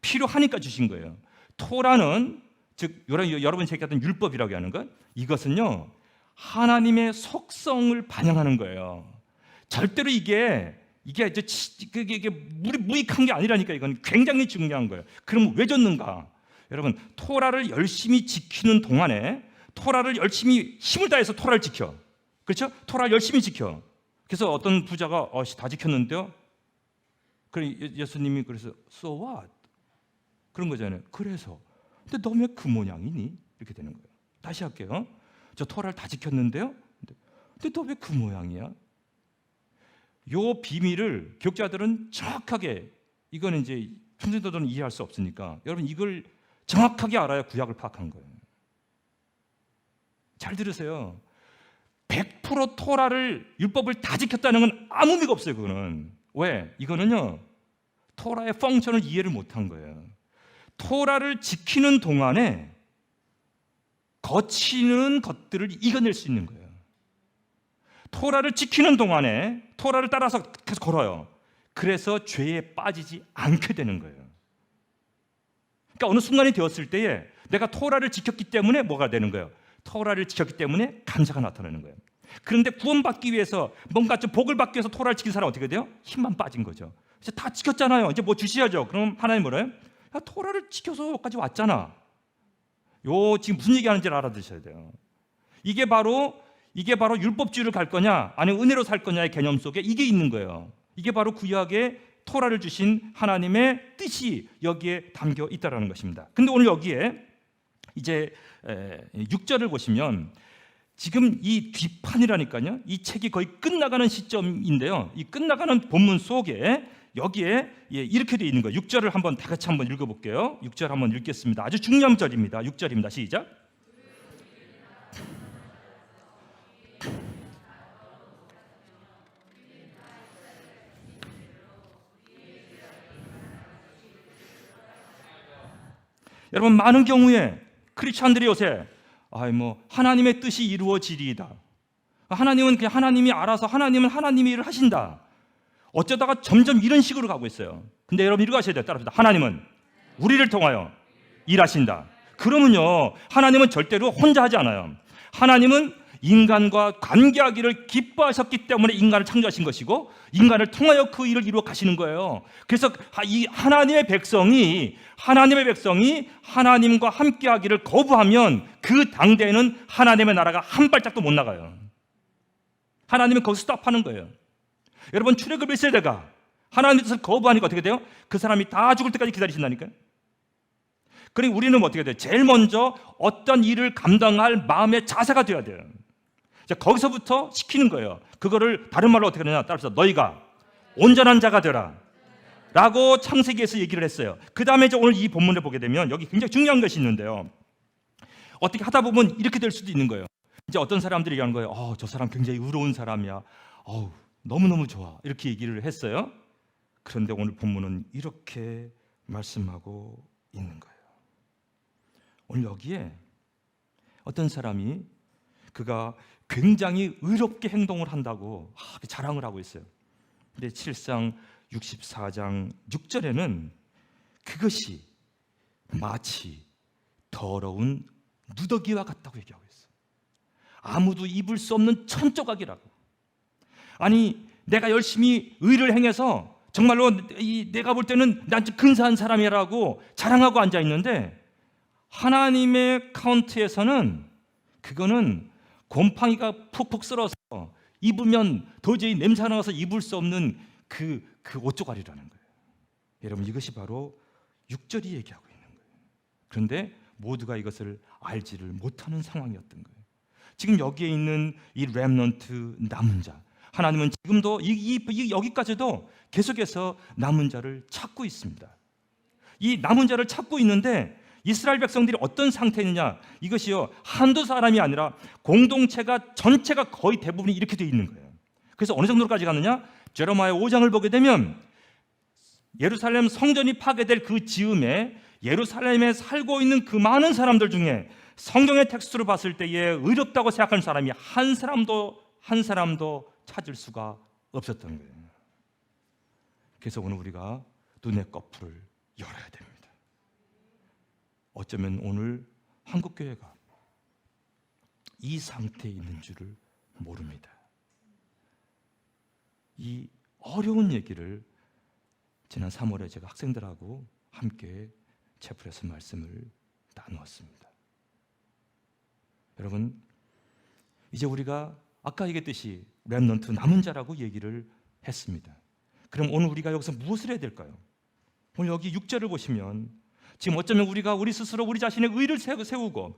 필요하니까 주신 거예요. 토라는 즉 여러분이 제기했던 율법이라고 하는 것, 이것은요 하나님의 속성을 반영하는 거예요. 절대로 이게 무익한 게 아니라니까. 이건 굉장히 중요한 거예요. 그럼 왜 줬는가? 여러분, 토라를 열심히 지키는 동안에 토라를 열심히 힘을 다해서 토라를 지켜. 그렇죠? 토라를 열심히 지켜. 그래서 어떤 부자가 다 지켰는데요. 그래 예수님이 그래서 so what? 그런 거잖아요. 그래서 근데 너 왜 그 모양이니? 이렇게 되는 거예요. 다시 할게요. 저 토라를 다 지켰는데요. 근데 너 왜 그 모양이야? 요 비밀을 교육자들은 정확하게, 이거는 이제 평신도들은 이해할 수 없으니까 여러분 이걸 정확하게 알아야 구약을 파악한 거예요. 잘 들으세요. 100% 토라를 율법을 다 지켰다는 건 아무 의미가 없어요. 그거는 왜? 이거는요 토라의 펑션을 이해를 못한 거예요. 토라를 지키는 동안에 거치는 것들을 이겨낼 수 있는 거예요. 토라를 지키는 동안에 토라를 따라서 계속 걸어요. 그래서 죄에 빠지지 않게 되는 거예요. 그러니까 어느 순간이 되었을 때에 내가 토라를 지켰기 때문에 뭐가 되는 거예요? 토라를 지켰기 때문에 감사가 나타나는 거예요. 그런데 구원받기 위해서 뭔가 좀 복을 받기 위해서 토라를 지킨 사람은 어떻게 돼요? 힘만 빠진 거죠. 이제 다 지켰잖아요. 이제 뭐 주셔야죠. 그럼 하나님 뭐래요? 야, 토라를 지켜서 여기까지 왔잖아. 지금 무슨 얘기하는지를 알아두셔야 돼요. 이게 바로 율법주의를 갈 거냐 아니면 은혜로 살 거냐의 개념 속에 이게 있는 거예요. 이게 바로 구약에 토라를 주신 하나님의 뜻이 여기에 담겨 있다라는 것입니다. 근데 오늘 여기에 이제 6절을 보시면 지금 이 뒷판이라니까요. 이 책이 거의 끝나가는 시점인데요. 이 끝나가는 본문 속에 여기에 이렇게 되어 있는 거예요. 6절을 한번 다 같이 한번 읽어볼게요. 6절 한번 읽겠습니다. 아주 중요한 절입니다. 6절입니다. 시작. 여러분, 많은 경우에 크리스찬들이 요새 하나님의 뜻이 이루어지리이다. 하나님은 그냥 하나님이 알아서 하나님이 일을 하신다. 어쩌다가 점점 이런 식으로 가고 있어요. 근데 여러분 이거 하셔야 돼요. 따라합시다. 하나님은 우리를 통하여 일하신다. 그러면요 하나님은 절대로 혼자 하지 않아요. 하나님은 인간과 관계하기를 기뻐하셨기 때문에 인간을 창조하신 것이고 인간을 통하여 그 일을 이루어 가시는 거예요. 그래서 이 하나님의 백성이 하나님과 함께하기를 거부하면 그 당대에는 하나님의 나라가 한 발짝도 못 나가요. 하나님은 거기서 스톱하는 거예요. 여러분, 출애굽 1세대가 하나님의 뜻을 거부하니까 어떻게 돼요? 그 사람이 다 죽을 때까지 기다리신다니까요. 그러니 우리는 어떻게 돼요? 제일 먼저 어떤 일을 감당할 마음의 자세가 돼야 돼요. 자, 거기서부터 시키는 거예요. 그거를 다른 말로 어떻게 하느냐? 따라서 너희가 온전한 자가 되라 라고 창세기에서 얘기를 했어요. 그 다음에 이제 오늘 이 본문을 보게 되면 여기 굉장히 중요한 것이 있는데요. 어떻게 하다 보면 이렇게 될 수도 있는 거예요. 이제 어떤 사람들이 얘기하는 거예요. 저 사람 굉장히 의로운 사람이야. 너무너무 좋아. 이렇게 얘기를 했어요. 그런데 오늘 본문은 이렇게 말씀하고 있는 거예요. 오늘 여기에 어떤 사람이 그가 굉장히 의롭게 행동을 한다고 자랑을 하고 있어요. 근데 7상 64장 6절에는 그것이 마치 더러운 누더기와 같다고 얘기하고 있어요. 아무도 입을 수 없는 천조각이라고. 아니, 내가 열심히 의를 행해서 정말로 내가 볼 때는 난 근사한 사람이라고 자랑하고 앉아있는데 하나님의 카운트에서는 그거는 곰팡이가 푹푹 쓸어서 입으면 도저히 냄새가 나서 입을 수 없는 그 옷조각이라는 거예요. 여러분, 이것이 바로 6절이 얘기하고 있는 거예요. 그런데 모두가 이것을 알지를 못하는 상황이었던 거예요. 지금 여기에 있는 이 렘넌트 남은 자, 하나님은 지금도 여기까지도 계속해서 남은 자를 찾고 있습니다. 이 남은 자를 찾고 있는데 이스라엘 백성들이 어떤 상태느냐, 이것이요 한두 사람이 아니라 공동체가 전체가 거의 대부분이 이렇게 되어 있는 거예요. 그래서 어느 정도까지 가느냐, 제레미야 5장을 보게 되면 예루살렘 성전이 파괴될 그 즈음에 예루살렘에 살고 있는 그 많은 사람들 중에 성경의 텍스트를 봤을 때에 의롭다고 생각하는 사람이 한 사람도 찾을 수가 없었던 거예요. 그래서 오늘 우리가 눈의 거풀을 열어야 됩니다. 어쩌면 오늘 한국교회가 이 상태에 있는 줄을 모릅니다. 이 어려운 얘기를 지난 3월에 제가 학생들하고 함께 채플에서 말씀을 나누었습니다. 여러분, 이제 우리가 아까 얘기했듯이 렘넌트 남은 자라고 얘기를 했습니다. 그럼 오늘 우리가 여기서 무엇을 해야 될까요? 오늘 여기 6절을 보시면 지금 어쩌면 우리가 우리 스스로 우리 자신의 의를 세우고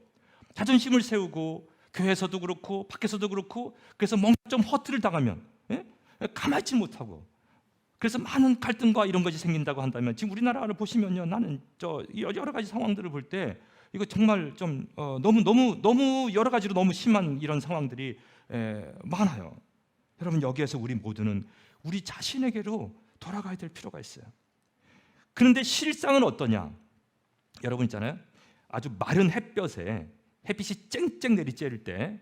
자존심을 세우고 교회에서도 그렇고 밖에서도 그렇고 그래서 뭔가 좀 허투를 당하면 가만히 있지 못하고 그래서 많은 갈등과 이런 것이 생긴다고 한다면 지금 우리나라를 보시면요, 나는 여러 가지 상황들을 볼 때 이거 정말 좀 너무 여러 가지로 너무 심한 이런 상황들이 많아요. 여러분, 여기에서 우리 모두는 우리 자신에게로 돌아가야 될 필요가 있어요. 그런데 실상은 어떠냐? 여러분 있잖아요, 아주 마른 햇볕에 햇빛이 쨍쨍 내리쬐을 때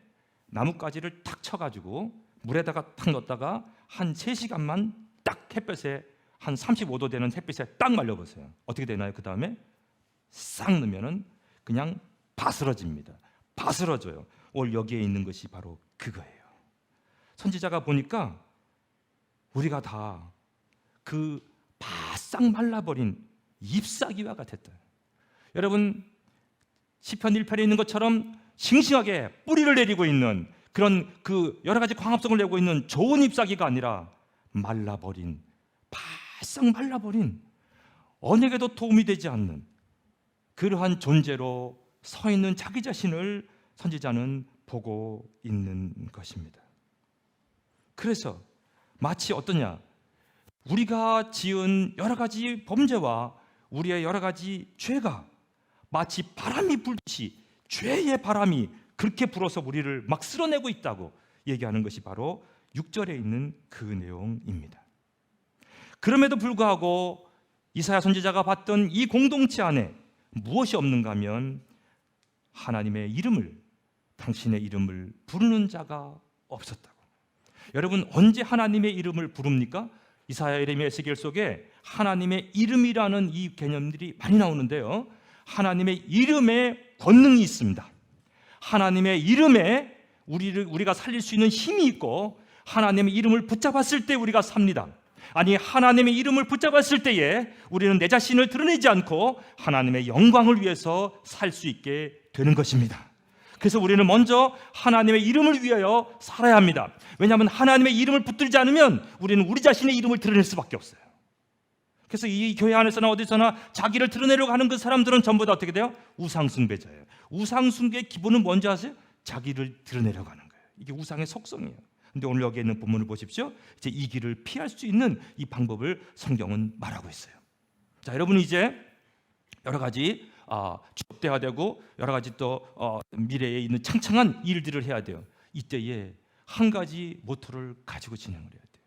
나뭇가지를 탁 쳐가지고 물에다가 탁 넣었다가 한 3시간만 딱 햇볕에 한 35도 되는 햇빛에 딱 말려보세요. 어떻게 되나요? 그 다음에 싹 넣으면은 그냥 바스러집니다. 바스러져요. 오늘 여기에 있는 것이 바로 그거예요. 선지자가 보니까 우리가 다 그 바싹 말라버린 잎사귀와 같았다. 여러분, 시편 1편에 있는 것처럼 싱싱하게 뿌리를 내리고 있는 그런 그 여러 가지 광합성을 내고 있는 좋은 잎사귀가 아니라 말라버린, 바싹 말라버린, 언에게도 도움이 되지 않는 그러한 존재로 서 있는 자기 자신을 선지자는 보고 있는 것입니다. 그래서 마치 어떠냐, 우리가 지은 여러 가지 범죄와 우리의 여러 가지 죄가 마치 바람이 불듯이 죄의 바람이 그렇게 불어서 우리를 막 쓸어내고 있다고 얘기하는 것이 바로 6절에 있는 그 내용입니다. 그럼에도 불구하고 이사야 선지자가 봤던 이 공동체 안에 무엇이 없는가 하면 하나님의 이름을, 당신의 이름을 부르는 자가 없었다고. 여러분, 언제 하나님의 이름을 부릅니까? 이사야, 예레미야, 에스겔 속에 하나님의 이름이라는 이 개념들이 많이 나오는데요, 하나님의 이름에 권능이 있습니다. 하나님의 이름에 우리가 살릴 수 있는 힘이 있고 하나님의 이름을 붙잡았을 때 우리가 삽니다. 아니, 하나님의 이름을 붙잡았을 때에 우리는 내 자신을 드러내지 않고 하나님의 영광을 위해서 살 수 있게 되는 것입니다. 그래서 우리는 먼저 하나님의 이름을 위하여 살아야 합니다. 왜냐하면 하나님의 이름을 붙들지 않으면 우리는 우리 자신의 이름을 드러낼 수밖에 없어요. 그래서 이 교회 안에서나 어디서나 자기를 드러내려고 하는 그 사람들은 전부 다 어떻게 돼요? 우상숭배자예요. 우상숭배의 기본은 뭔지 아세요? 자기를 드러내려고 하는 거예요. 이게 우상의 속성이에요. 근데 오늘 여기 있는 본문을 보십시오. 이제 이 길을 피할 수 있는 이 방법을 성경은 말하고 있어요. 자, 여러분이 이제 여러 가지 취업돼야 되고 여러 가지 또 미래에 있는 창창한 일들을 해야 돼요. 이때에 한 가지 모토를 가지고 진행을 해야 돼요.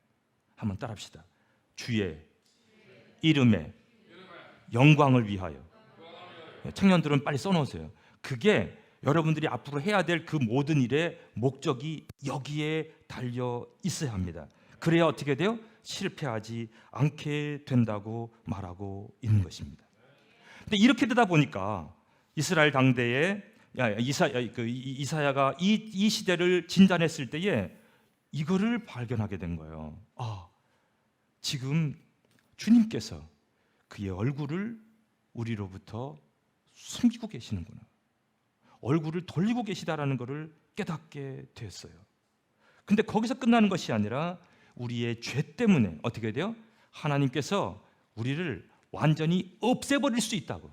한번 따라합시다. 주의 이름의 영광을 위하여. 청년들은 빨리 써놓으세요. 그게 여러분들이 앞으로 해야 될 그 모든 일의 목적이 여기에 달려 있어야 합니다. 그래야 어떻게 돼요? 실패하지 않게 된다고 말하고 있는 것입니다. 근데 이렇게 되다 보니까 이스라엘 당대에 이사야가 이 시대를 진단했을 때에 이거를 발견하게 된 거예요. 지금 주님께서 그의 얼굴을 우리로부터 숨기고 계시는구나. 얼굴을 돌리고 계시다라는 것을 깨닫게 됐어요. 근데 거기서 끝나는 것이 아니라 우리의 죄 때문에 어떻게 돼요? 하나님께서 우리를 완전히 없애버릴 수 있다고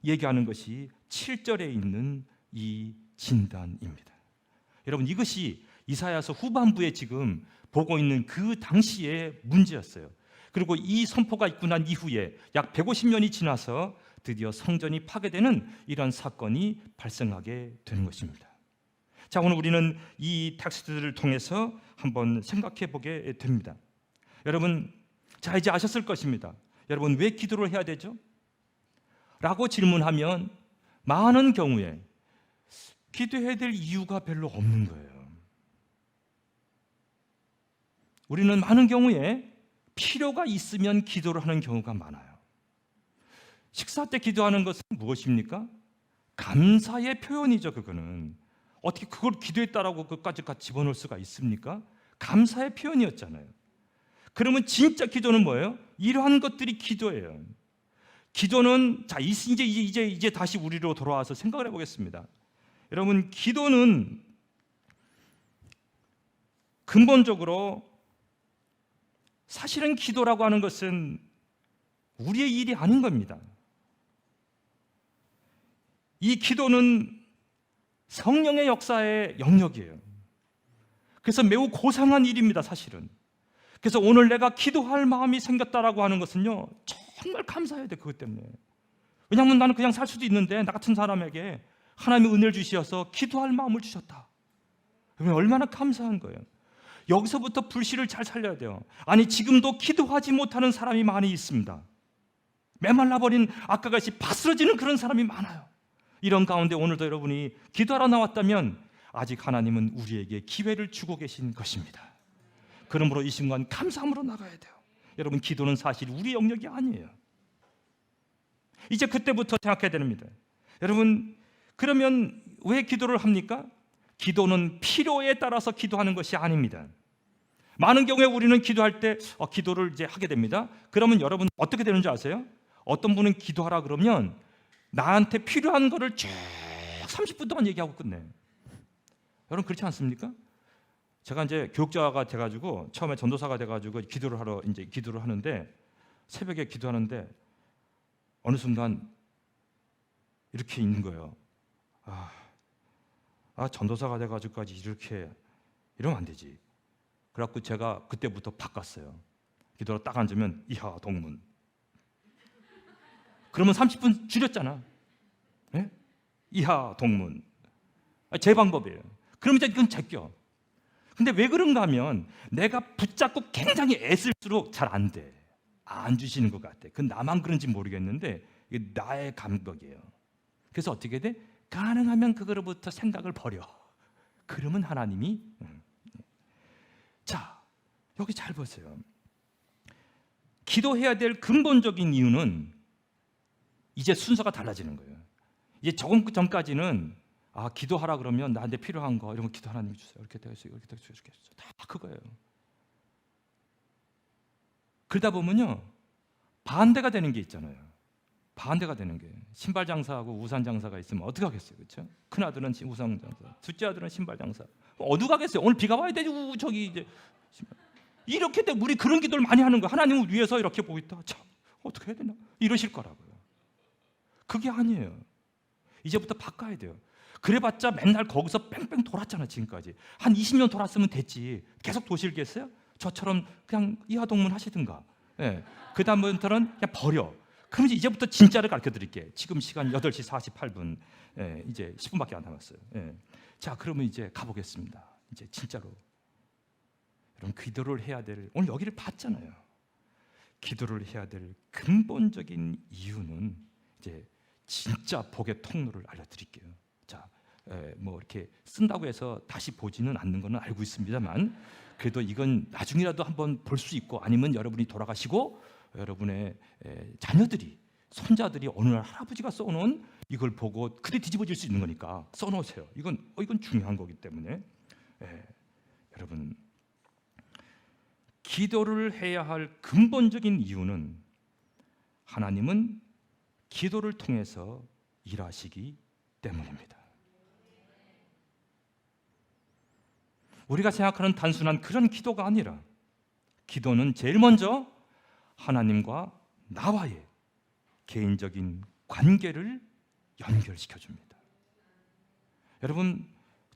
얘기하는 것이 7절에 있는 이 진단입니다. 여러분, 이것이 이사야서 후반부에 지금 보고 있는 그 당시의 문제였어요. 그리고 이 선포가 있고 난 이후에 약 150년이 지나서 드디어 성전이 파괴되는 이런 사건이 발생하게 되는 것입니다. 자, 오늘 우리는 이 텍스트들을 통해서 한번 생각해 보게 됩니다. 여러분, 자, 이제 아셨을 것입니다. 여러분, 왜 기도를 해야 되죠? 라고 질문하면 많은 경우에 기도해야 될 이유가 별로 없는 거예요. 우리는 많은 경우에 필요가 있으면 기도를 하는 경우가 많아요. 식사 때 기도하는 것은 무엇입니까? 감사의 표현이죠. 그거는 어떻게 그걸 기도했다라고 그것까지 집어넣을 수가 있습니까? 감사의 표현이었잖아요. 그러면 진짜 기도는 뭐예요? 이러한 것들이 기도예요. 기도는, 자, 이제 다시 우리로 돌아와서 생각을 해보겠습니다. 여러분, 기도는 근본적으로 사실은 기도라고 하는 것은 우리의 일이 아닌 겁니다. 이 기도는 성령의 역사의 영역이에요. 그래서 매우 고상한 일입니다, 사실은. 그래서 오늘 내가 기도할 마음이 생겼다라고 하는 것은요, 정말 감사해야 돼, 그것 때문에. 왜냐하면 나는 그냥 살 수도 있는데 나 같은 사람에게 하나님의 은혜를 주셔서 기도할 마음을 주셨다. 얼마나 감사한 거예요. 여기서부터 불씨를 잘 살려야 돼요. 아니, 지금도 기도하지 못하는 사람이 많이 있습니다. 메말라버린 아까 같이 바스러지는 그런 사람이 많아요. 이런 가운데 오늘도 여러분이 기도하러 나왔다면 아직 하나님은 우리에게 기회를 주고 계신 것입니다. 그러므로 이 순간 감사함으로 나가야 돼요. 여러분, 기도는 사실 우리 영역이 아니에요. 이제 그때부터 생각해야 됩니다. 여러분, 그러면 왜 기도를 합니까? 기도는 필요에 따라서 기도하는 것이 아닙니다. 많은 경우에 우리는 기도할 때 기도를 이제 하게 됩니다. 그러면 여러분 어떻게 되는 줄 아세요? 어떤 분은 기도하라 그러면 나한테 필요한 거를 쭉 30분 동안 얘기하고 끝내. 여러분, 그렇지 않습니까? 제가 이제 교육자가 돼가지고 처음에 전도사가 돼가지고 기도를 하는데 새벽에 기도하는데 어느 순간 이렇게 있는 거예요. 전도사가 돼가지고까지 이렇게 이러면 안 되지. 그래갖고 제가 그때부터 바꿨어요. 기도로 딱 앉으면 이하 동문. 그러면 30분 줄였잖아. 네? 이하 동문. 제 방법이에요. 그러면 이제 이건 제껴. 근데 왜 그런가 하면 내가 붙잡고 굉장히 애쓸수록 잘 안 돼. 안 주시는 것 같아. 그건 나만 그런지 모르겠는데 이게 나의 감각이에요. 그래서 어떻게 돼? 가능하면 그거로부터 생각을 버려. 그러면 하나님이 자, 여기 잘 보세요. 기도해야 될 근본적인 이유는 이제 순서가 달라지는 거예요. 이제 조금 전까지는 기도하라 그러면 나한테 필요한 거 이런 거 기도 하나님 주세요. 이렇게 되겠어요. 이렇게 되겠어요. 다 그거예요. 그러다 보면요, 반대가 되는 게 있잖아요. 반대가 되는 게 신발 장사하고 우산 장사가 있으면 어떻게 하겠어요, 그렇죠? 큰 아들은 우산 장사, 둘째 아들은 신발 장사. 어디 가겠어요? 오늘 비가 와야 되지. 저기 이제 이렇게 때 우리 그런 기도를 많이 하는 거예요. 하나님을 위해서 이렇게 보고 있다. 참 어떻게 해야 되나? 이러실 거라고요. 그게 아니에요. 이제부터 바꿔야 돼요. 그래봤자 맨날 거기서 뺑뺑 돌았잖아. 지금까지 한 20년 돌았으면 됐지. 계속 도실겠어요? 저처럼 그냥 이하동문 하시든가. 예. 그 다음부터는 그냥 버려. 그럼 이제부터 진짜를 가르쳐 드릴게요. 지금 시간 8시 48분. 예, 이제 10분밖에 안 남았어요. 예. 자, 그러면 이제 가보겠습니다. 이제 진짜로 여러분, 기도를 해야 될, 오늘 여기를 봤잖아요. 기도를 해야 될 근본적인 이유는 이제 진짜 복의 통로를 알려드릴게요. 자, 뭐 이렇게 쓴다고 해서 다시 보지는 않는 거는 알고 있습니다만, 그래도 이건 나중이라도 한번 볼 수 있고, 아니면 여러분이 돌아가시고 여러분의 자녀들이, 손자들이 어느 날 할아버지가 써놓은 이걸 보고 그대 뒤집어질 수 있는 거니까 써놓으세요. 이건 중요한 거기 때문에. 여러분, 기도를 해야 할 근본적인 이유는 하나님은 기도를 통해서 일하시기 때문입니다. 우리가 생각하는 단순한 그런 기도가 아니라, 기도는 제일 먼저 하나님과 나와의 개인적인 관계를 연결시켜줍니다. 여러분,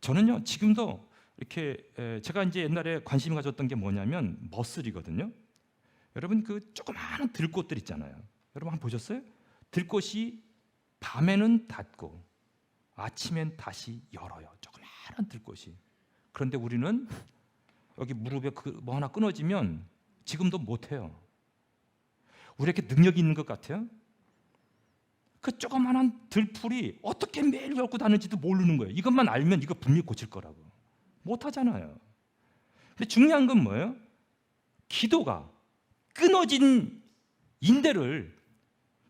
저는요 지금도 이렇게 제가 이제 옛날에 관심을 가졌던 게 뭐냐면 머슬이거든요. 여러분, 그 조그마한 들꽃들 있잖아요. 여러분 한번 보셨어요? 들꽃이 밤에는 닫고 아침엔 다시 열어요. 조그마한 들꽃이. 그런데 우리는 여기 무릎에 뭐 하나 끊어지면 지금도 못해요. 우리에게 능력이 있는 것 같아요? 그 조그마한 들풀이 어떻게 매일 열고 다는지도 모르는 거예요. 이것만 알면 이거 분명히 고칠 거라고. 못하잖아요. 근데 중요한 건 뭐예요? 기도가 끊어진 인대를,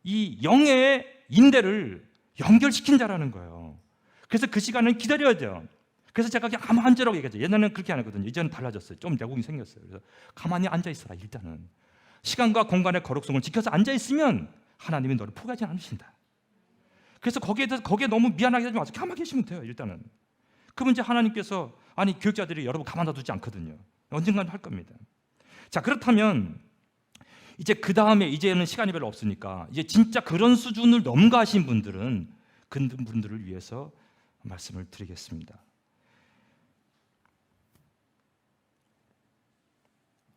이 영의 인대를 연결시킨 자라는 거예요. 그래서 그 시간은 기다려야 돼요. 그래서 제가 그냥 가만히 앉으라고 얘기하죠. 옛날에는 그렇게 안 했거든요. 이제는 달라졌어요. 좀 내공이 생겼어요. 그래서 가만히 앉아 있어라. 일단은 시간과 공간의 거룩성을 지켜서 앉아 있으면 하나님이 너를 포기하지 않으신다. 그래서 거기에 너무 미안하게 하지 마세요. 가만히 계시면 돼요. 일단은. 그러면 이제 하나님께서, 아니 교육자들이 여러분 가만 놔두지 않거든요. 언젠가는 할 겁니다. 자, 그렇다면 이제 그 다음에 이제는 시간이 별로 없으니까 이제 진짜 그런 수준을 넘가신 분들은 그분들을 위해서 말씀을 드리겠습니다.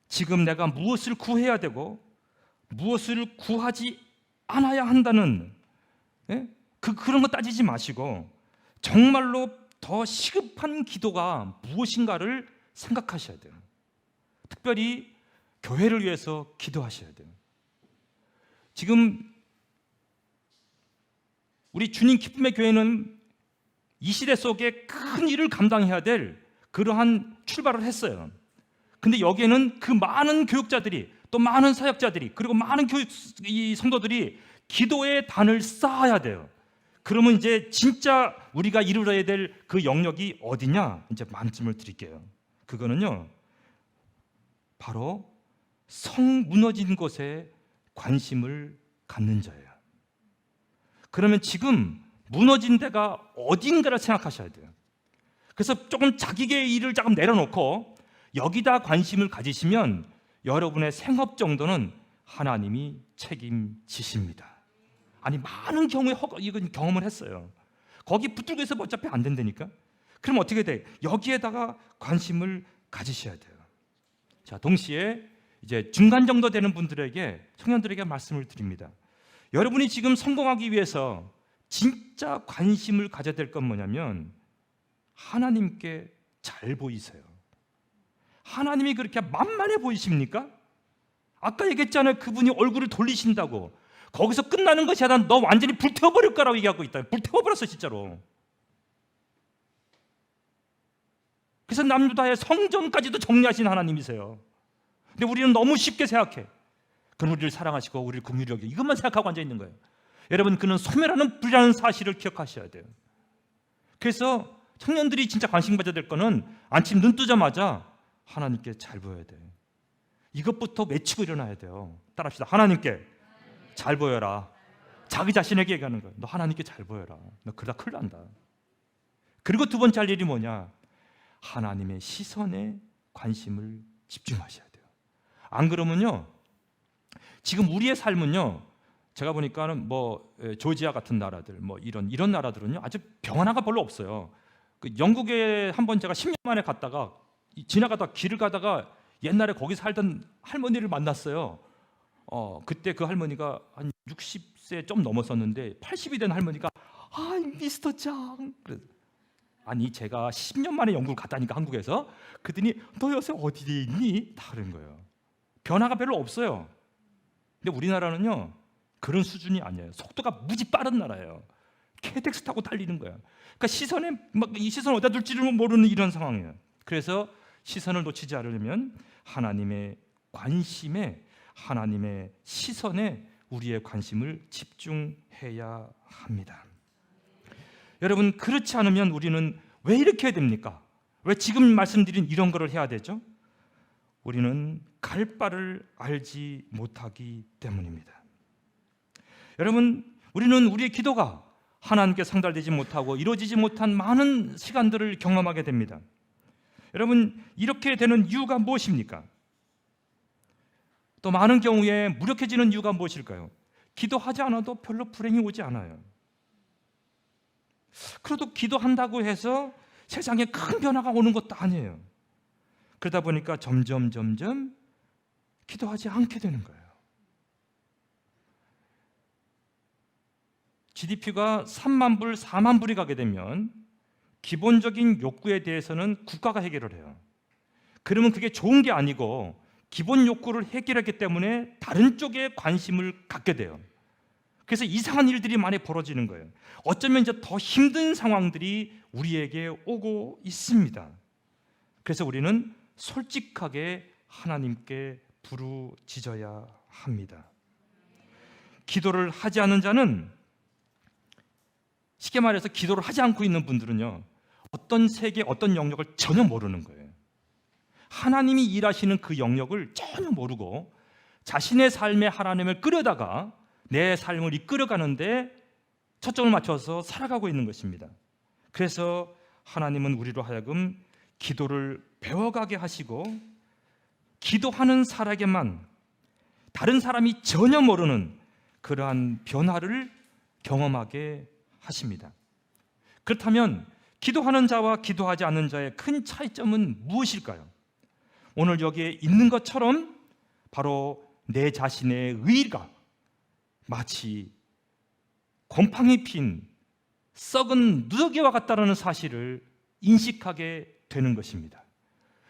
지금 내가 무엇을 구해야 되고 무엇을 구하지 않아야 한다는, 그런 거 따지지 마시고 정말로 더 시급한 기도가 무엇인가를 생각하셔야 돼요. 특별히 교회를 위해서 기도하셔야 돼요. 지금 우리 주님 기쁨의 교회는 이 시대 속에 큰 일을 감당해야 될 그러한 출발을 했어요. 근데 여기에는 그 많은 교육자들이, 또 많은 사역자들이, 그리고 많은 이 성도들이 기도의 단을 쌓아야 돼요. 그러면 이제 진짜 우리가 이루어야 될 그 영역이 어디냐? 이제 말씀을 드릴게요. 그거는요, 바로 성 무너진 곳에 관심을 갖는 자예요. 그러면 지금 무너진 데가 어딘가를 생각하셔야 돼요. 그래서 조금 자기의 일을 조금 내려놓고 여기다 관심을 가지시면 여러분의 생업 정도는 하나님이 책임지십니다. 아니, 많은 경우에 이건 경험을 했어요. 거기 붙들고 있으면 어차피 안 된다니까. 그럼 어떻게 돼? 여기에다가 관심을 가지셔야 돼요. 자, 동시에 이제 중간 정도 되는 분들에게, 청년들에게 말씀을 드립니다. 여러분이 지금 성공하기 위해서 진짜 관심을 가져야 될 건 뭐냐면 하나님께 잘 보이세요. 하나님이 그렇게 만만해 보이십니까? 아까 얘기했잖아요. 그분이 얼굴을 돌리신다고. 거기서 끝나는 것이 아니라 너 완전히 불태워버릴 거라고 얘기하고 있다. 불태워버렸어 진짜로. 그래서 남유다의 성전까지도 정리하신 하나님이세요. 근데 우리는 너무 쉽게 생각해. 그는 우리를 사랑하시고 우리를 긍휼히 여기고 이것만 생각하고 앉아있는 거예요. 여러분, 그는 소멸하는 불이라는 사실을 기억하셔야 돼요. 그래서 청년들이 진짜 관심 가져야 될 거는 아침 눈 뜨자마자 하나님께 잘 보여야 돼요. 이것부터 외치고 일어나야 돼요. 따라합시다. 하나님께 잘 보여라. 자기 자신에게 얘기하는 거예요. 너 하나님께 잘 보여라. 너 그러다 큰일 난다. 그리고 두 번째 할 일이 뭐냐? 하나님의 시선에 관심을 집중하셔야 돼요. 안 그러면요, 지금 우리의 삶은요, 제가 보니까는 뭐 조지아 같은 나라들, 뭐 이런 나라들은요 아주 변화가 별로 없어요. 그 영국에 한번 제가 10년 만에 갔다가 지나가다 길을 가다가 옛날에 거기 살던 할머니를 만났어요. 그때 그 할머니가 한 60세 좀 넘었었는데 80이 된 할머니가 미스터 장. 아니 제가 10년 만에 영국을 갔다니까 한국에서. 그랬더니 너 요새 어디에 있니? 다 그런 거예요. 변화가 별로 없어요. 근데 우리나라는요 그런 수준이 아니에요. 속도가 무지 빠른 나라예요. KTX 타고 달리는 거예요. 그러니까 시선에 이 시선 어디다 둘지를 모르는 이런 상황이에요. 그래서 시선을 놓치지 않으려면 하나님의 관심에, 하나님의 시선에 우리의 관심을 집중해야 합니다. 여러분, 그렇지 않으면 우리는 왜 이렇게 해야 됩니까? 왜 지금 말씀드린 이런 거를 해야 되죠? 우리는 갈 바를 알지 못하기 때문입니다. 여러분, 우리는 우리의 기도가 하나님께 상달되지 못하고 이루어지지 못한 많은 시간들을 경험하게 됩니다. 여러분, 이렇게 되는 이유가 무엇입니까? 또 많은 경우에 무력해지는 이유가 무엇일까요? 기도하지 않아도 별로 불행이 오지 않아요. 그래도 기도한다고 해서 세상에 큰 변화가 오는 것도 아니에요. 그러다 보니까 점점 기도하지 않게 되는 거예요. GDP가 3만 불, 4만 불이 가게 되면 기본적인 욕구에 대해서는 국가가 해결을 해요. 그러면 그게 좋은 게 아니고 기본 욕구를 해결하기 때문에 다른 쪽에 관심을 갖게 돼요. 그래서 이상한 일들이 많이 벌어지는 거예요. 어쩌면 이제 더 힘든 상황들이 우리에게 오고 있습니다. 그래서 우리는 솔직하게 하나님께 부르짖어야 합니다. 기도를 하지 않은 자는, 쉽게 말해서 기도를 하지 않고 있는 분들은요, 어떤 세계, 어떤 영역을 전혀 모르는 거예요. 하나님이 일하시는 그 영역을 전혀 모르고 자신의 삶에 하나님을 끌어다가 내 삶을 이끌어가는데 초점을 맞춰서 살아가고 있는 것입니다. 그래서 하나님은 우리로 하여금 기도를 배워가게 하시고, 기도하는 사람에게만, 다른 사람이 전혀 모르는 그러한 변화를 경험하게 하십니다. 그렇다면 기도하는 자와 기도하지 않는 자의 큰 차이점은 무엇일까요? 오늘 여기에 있는 것처럼 바로 내 자신의 의가 마치 곰팡이 핀 썩은 누더기와 같다는 사실을 인식하게 되는 것입니다.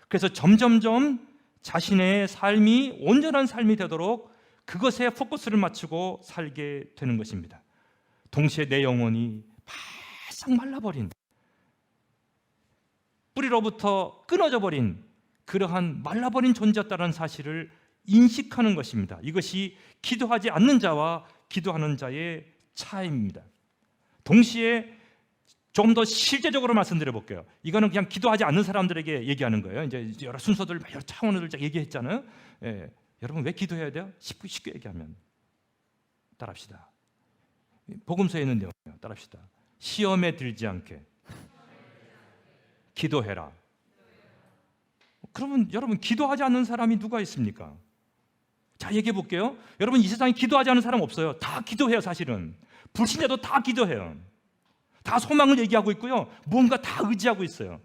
그래서 점점점 자신의 삶이 온전한 삶이 되도록 그것에 포커스를 맞추고 살게 되는 것입니다. 동시에 내 영혼이 바싹 말라버린, 뿌리로부터 끊어져 버린 그러한 말라버린 존재였다는 사실을 인식하는 것입니다. 이것이 기도하지 않는 자와 기도하는 자의 차이입니다. 동시에 좀 더 실제적으로 말씀드려 볼게요. 이거는 그냥 기도하지 않는 사람들에게 얘기하는 거예요. 이제 여러 순서들, 여러 차원을 얘기했잖아요. 예. 여러분 왜 기도해야 돼요? 쉽게 얘기하면 따라합시다. 복음서에 있는 내용이에요. 따라합시다. 시험에 들지 않게 기도해라. 그러면 여러분, 기도하지 않는 사람이 누가 있습니까? 자, 얘기해 볼게요. 여러분, 이 세상에 기도하지 않는 사람 없어요. 다 기도해요. 사실은 불신자도 다 기도해요. 다 소망을 얘기하고 있고요, 뭔가 다 의지하고 있어요.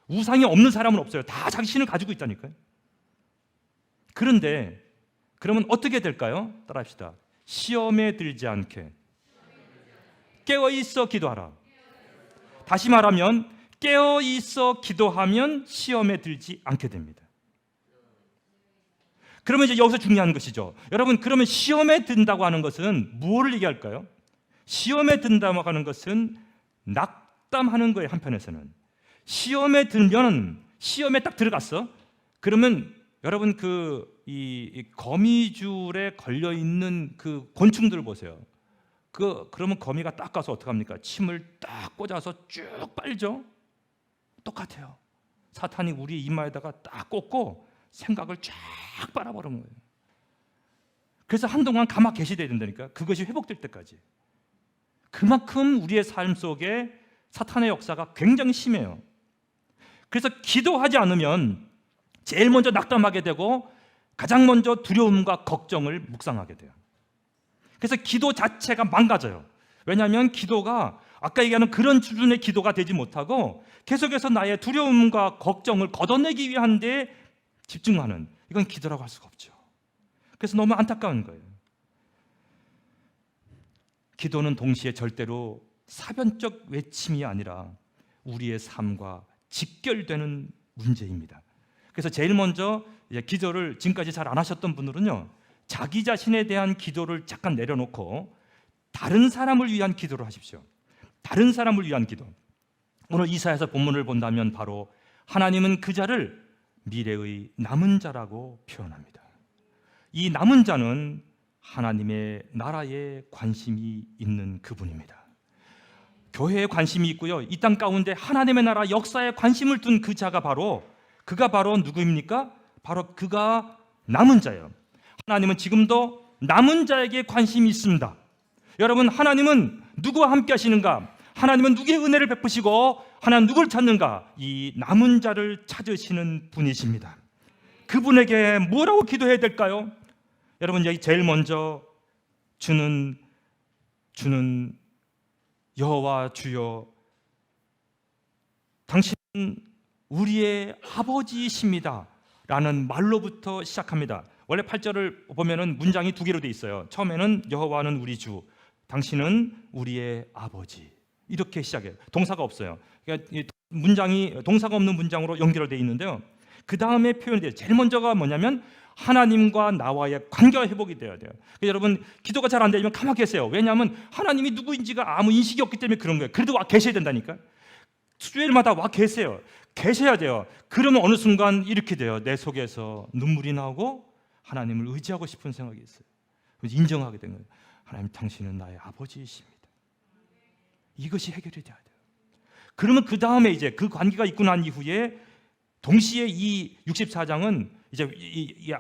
우상이 없는 사람은 없어요. 다 자기 신을 가지고 있다니까요. 그런데 그러면 어떻게 될까요? 따라합시다. 시험에 들지 않게 깨어있어 기도하라. 다시 말하면 깨어있어 기도하면 시험에 들지 않게 됩니다. 그러면 이제 여기서 중요한 것이죠. 여러분, 그러면 시험에 든다고 하는 것은 무엇을 얘기할까요? 시험에 든다고 하는 것은 낙담하는 거예요. 한편에서는 시험에 들면, 시험에 딱 들어갔어. 그러면 여러분, 이 거미줄에 걸려 있는 그 곤충들 보세요. 그러면 거미가 딱 가서 어떻게 합니까? 침을 딱 꽂아서 쭉 빨죠. 똑같아요. 사탄이 우리 이마에다가 딱 꽂고 생각을 쫙 빨아버리는 거예요. 그래서 한동안 가만 계시돼야 된다니까. 그것이 회복될 때까지. 그만큼 우리의 삶 속에 사탄의 역사가 굉장히 심해요. 그래서 기도하지 않으면 제일 먼저 낙담하게 되고 가장 먼저 두려움과 걱정을 묵상하게 돼요. 그래서 기도 자체가 망가져요. 왜냐하면 기도가 아까 얘기하는 그런 수준의 기도가 되지 못하고 계속해서 나의 두려움과 걱정을 걷어내기 위한 데 집중하는, 이건 기도라고 할 수가 없죠. 그래서 너무 안타까운 거예요. 기도는 동시에 절대로 사변적 외침이 아니라 우리의 삶과 직결되는 문제입니다. 그래서 제일 먼저 기도를 지금까지 잘 안 하셨던 분들은요, 자기 자신에 대한 기도를 잠깐 내려놓고 다른 사람을 위한 기도를 하십시오. 다른 사람을 위한 기도. 오늘 이사야서 본문을 본다면 바로 하나님은 그 자를 미래의 남은 자라고 표현합니다. 이 남은 자는 하나님의 나라에 관심이 있는 그분입니다. 교회에 관심이 있고요, 이 땅 가운데 하나님의 나라 역사에 관심을 둔 그 자가 그가 바로 누구입니까? 바로 그가 남은 자예요. 하나님은 지금도 남은 자에게 관심이 있습니다. 여러분, 하나님은 누구와 함께 하시는가? 하나님은 누구의 은혜를 베푸시고 하나님 누구를 찾는가? 이 남은 자를 찾으시는 분이십니다. 그분에게 뭐라고 기도해야 될까요? 여러분, 여기 제일 먼저 주는 여호와 주여, 당신은 우리의 아버지이십니다 라는 말로부터 시작합니다. 원래 8절을 보면은 문장이 두 개로 돼 있어요. 처음에는 여호와는 우리 주, 당신은 우리의 아버지. 이렇게 시작해요. 동사가 없어요. 그러니까 이 문장이 동사가 없는 문장으로 연결되어 있는데요. 그 다음에 표현이 돼요. 제일 먼저가 뭐냐면 하나님과 나와의 관계가 회복이 돼야 돼요. 그러니까 여러분 기도가 잘 안 되면 가만히 계세요. 왜냐하면 하나님이 누구인지가 아무 인식이 없기 때문에 그런 거예요. 그래도 와 계셔야 된다니까. 수요일마다 와 계세요. 계셔야 돼요. 그러면 어느 순간 이렇게 돼요. 내 속에서 눈물이 나오고 하나님을 의지하고 싶은 생각이 있어요. 인정하게 된 거예요. 하나님 당신은 나의 아버지이십니다. 이것이 해결이 돼야 돼요. 그러면 그 다음에 이제 그 관계가 있고 난 이후에 동시에 이 64장은 이제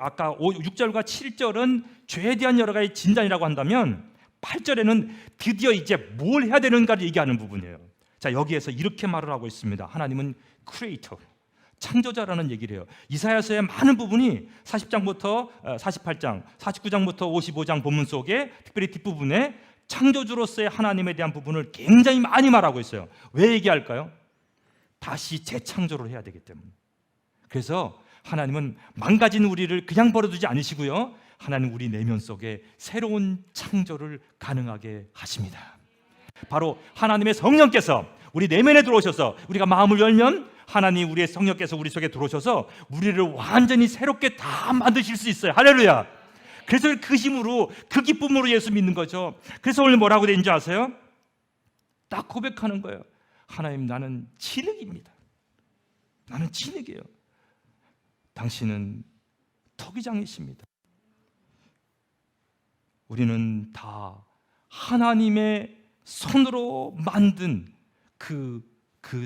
아까 6절과 7절은 죄에 대한 여러 가지 진단이라고 한다면 8절에는 드디어 이제 뭘 해야 되는가를 얘기하는 부분이에요. 자, 여기에서 이렇게 말을 하고 있습니다. 하나님은 크리에이터, 창조자라는 얘기를 해요. 이사야서의 많은 부분이 40장부터 48장, 49장부터 55장 본문 속에 특별히 뒷부분에 창조주로서의 하나님에 대한 부분을 굉장히 많이 말하고 있어요. 왜 얘기할까요? 다시 재창조를 해야 되기 때문에. 그래서 하나님은 망가진 우리를 그냥 버려두지 않으시고요, 하나님 우리 내면 속에 새로운 창조를 가능하게 하십니다. 바로 하나님의 성령께서 우리 내면에 들어오셔서 우리가 마음을 열면 하나님 우리의 성령께서 우리 속에 들어오셔서 우리를 완전히 새롭게 다 만드실 수 있어요. 할렐루야. 그래서 그 힘으로 그 기쁨으로 예수 믿는 거죠. 그래서 오늘 뭐라고 되는지 아세요? 딱 고백하는 거예요. 하나님 나는 진흙입니다. 나는 진흙이에요. 당신은 토기장이십니다. 우리는 다 하나님의 손으로 만든 그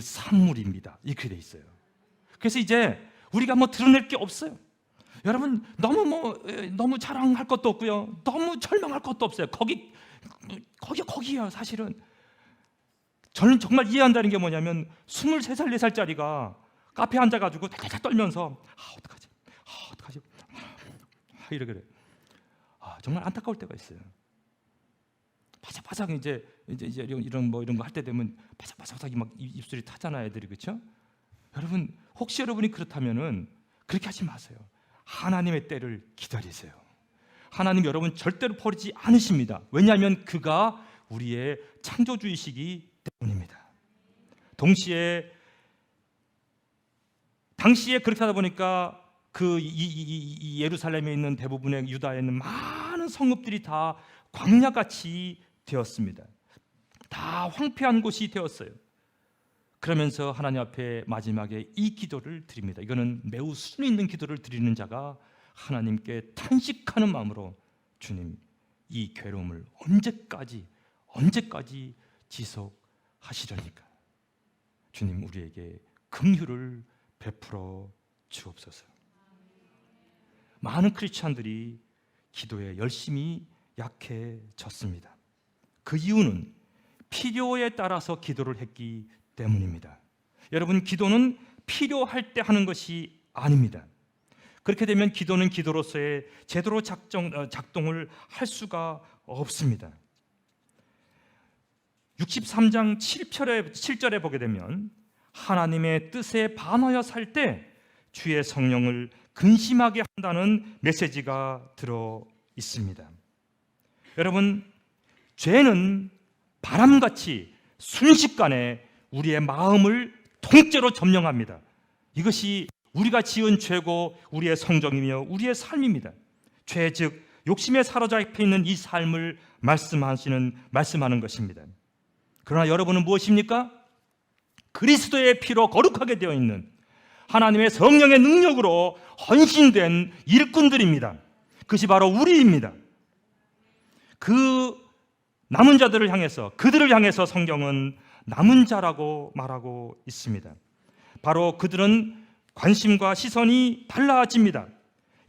산물입니다. 이렇게 돼 있어요. 그래서 이제 우리가 뭐 드러낼 게 없어요. 여러분 너무 자랑할 것도 없고요, 너무 절망할 것도 없어요. 거기요. 사실은 저는 정말 이해한다는 게 뭐냐면 23살 4살짜리가 카페에 앉아가지고 달달달 떨면서 어떡하지 이렇게 그래. 정말 안타까울 때가 있어요. 바삭바삭 이제 이런 거 할 때 되면 바삭바삭 막 입술이 타잖아요, 애들이. 그렇죠? 여러분 혹시 여러분이 그렇다면은 그렇게 하지 마세요. 하나님의 때를 기다리세요. 하나님 여러분 절대로 버리지 않으십니다. 왜냐하면 그가 우리의 창조주이시기 때문입니다. 동시에 당시에 그렇게 하다 보니까 이 예루살렘에 있는 대부분의 유다에 있는 많은 성읍들이 다 광야같이 되었습니다. 다 황폐한 곳이 되었어요. 그러면서 하나님 앞에 마지막에 이 기도를 드립니다. 이거는 매우 순 있는 기도를 드리는 자가 하나님께 탄식하는 마음으로, 주님 이 괴로움을 언제까지 지속하시려니까. 주님 우리에게 긍휼을 베풀어 주옵소서. 많은 크리스찬들이 기도에 열심히 약해졌습니다. 그 이유는 필요에 따라서 기도를 했기 때문입니다. 여러분 기도는 필요할 때 하는 것이 아닙니다. 그렇게 되면 기도는 기도로서의 제대로 작동을 할 수가 없습니다. 63장 7절에 보게 되면 하나님의 뜻에 반하여 살 때 주의 성령을 근심하게 한다는 메시지가 들어 있습니다. 여러분 죄는 바람같이 순식간에 우리의 마음을 통째로 점령합니다. 이것이 우리가 지은 죄고 우리의 성정이며 우리의 삶입니다. 죄 즉 욕심에 사로잡혀 있는 이 삶을 말씀하는 것입니다. 그러나 여러분은 무엇입니까? 그리스도의 피로 거룩하게 되어 있는 하나님의 성령의 능력으로 헌신된 일꾼들입니다. 그것이 바로 우리입니다. 그 남은 자들을 향해서, 그들을 향해서 성경은 남은 자라고 말하고 있습니다. 바로 그들은 관심과 시선이 달라집니다.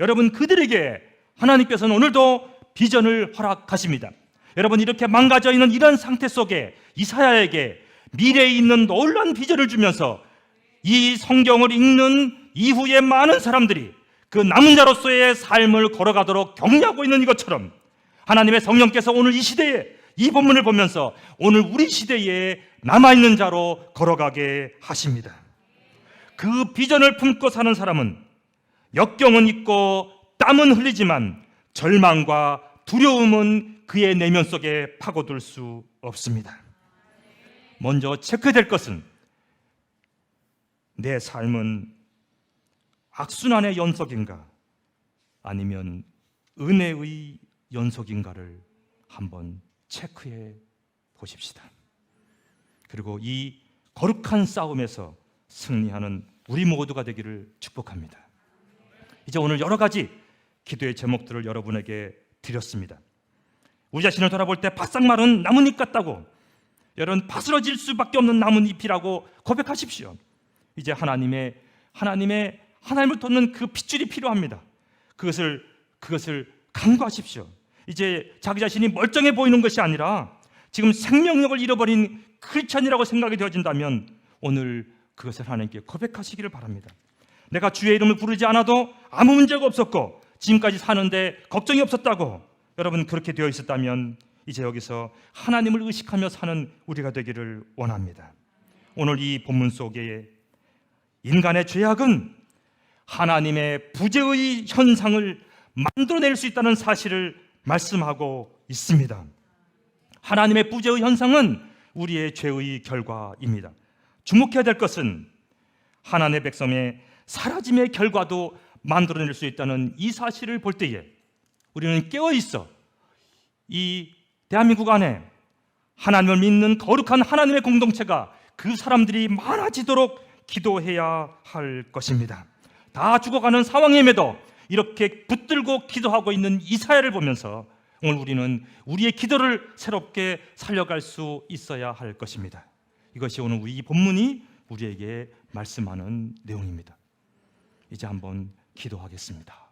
여러분 그들에게 하나님께서는 오늘도 비전을 허락하십니다. 여러분 이렇게 망가져 있는 이런 상태 속에 이사야에게 미래에 있는 놀라운 비전을 주면서 이 성경을 읽는 이후에 많은 사람들이 그 남은 자로서의 삶을 걸어가도록 격려하고 있는 이것처럼 하나님의 성령께서 오늘 이 시대에 이 본문을 보면서 오늘 우리 시대에 남아있는 자로 걸어가게 하십니다. 그 비전을 품고 사는 사람은 역경은 있고 땀은 흘리지만 절망과 두려움은 그의 내면 속에 파고들 수 없습니다. 먼저 체크될 것은 내 삶은 악순환의 연속인가 아니면 은혜의 연속인가를 한번 체크해 보십시다. 그리고 이 거룩한 싸움에서 승리하는 우리 모두가 되기를 축복합니다. 이제 오늘 여러 가지 기도의 제목들을 여러분에게 드렸습니다. 우리 자신을 돌아볼 때 바싹 마른 나뭇잎 같다고, 여러분 바스러질 수밖에 없는 나뭇잎이라고 고백하십시오. 이제 하나님을 돋는 그 핏줄이 필요합니다. 그것을 간구하십시오. 이제 자기 자신이 멀쩡해 보이는 것이 아니라 지금 생명력을 잃어버린 크리스찬이라고 생각이 되어진다면 오늘 그것을 하나님께 고백하시기를 바랍니다. 내가 주의 이름을 부르지 않아도 아무 문제가 없었고 지금까지 사는데 걱정이 없었다고 여러분 그렇게 되어 있었다면 이제 여기서 하나님을 의식하며 사는 우리가 되기를 원합니다. 오늘 이 본문 속에 인간의 죄악은 하나님의 부재의 현상을 만들어낼 수 있다는 사실을 말씀하고 있습니다. 하나님의 부재의 현상은 우리의 죄의 결과입니다. 주목해야 될 것은 하나님의 백성의 사라짐의 결과도 만들어낼 수 있다는 이 사실을 볼 때에 우리는 깨어있어 이 대한민국 안에 하나님을 믿는 거룩한 하나님의 공동체가 그 사람들이 많아지도록 기도해야 할 것입니다. 다 죽어가는 상황임에도 이렇게 붙들고 기도하고 있는 이사야를 보면서 오늘 우리는 우리의 기도를 새롭게 살려갈 수 있어야 할 것입니다. 이것이 오늘 이 본문이 우리에게 말씀하는 내용입니다. 이제 한번 기도하겠습니다.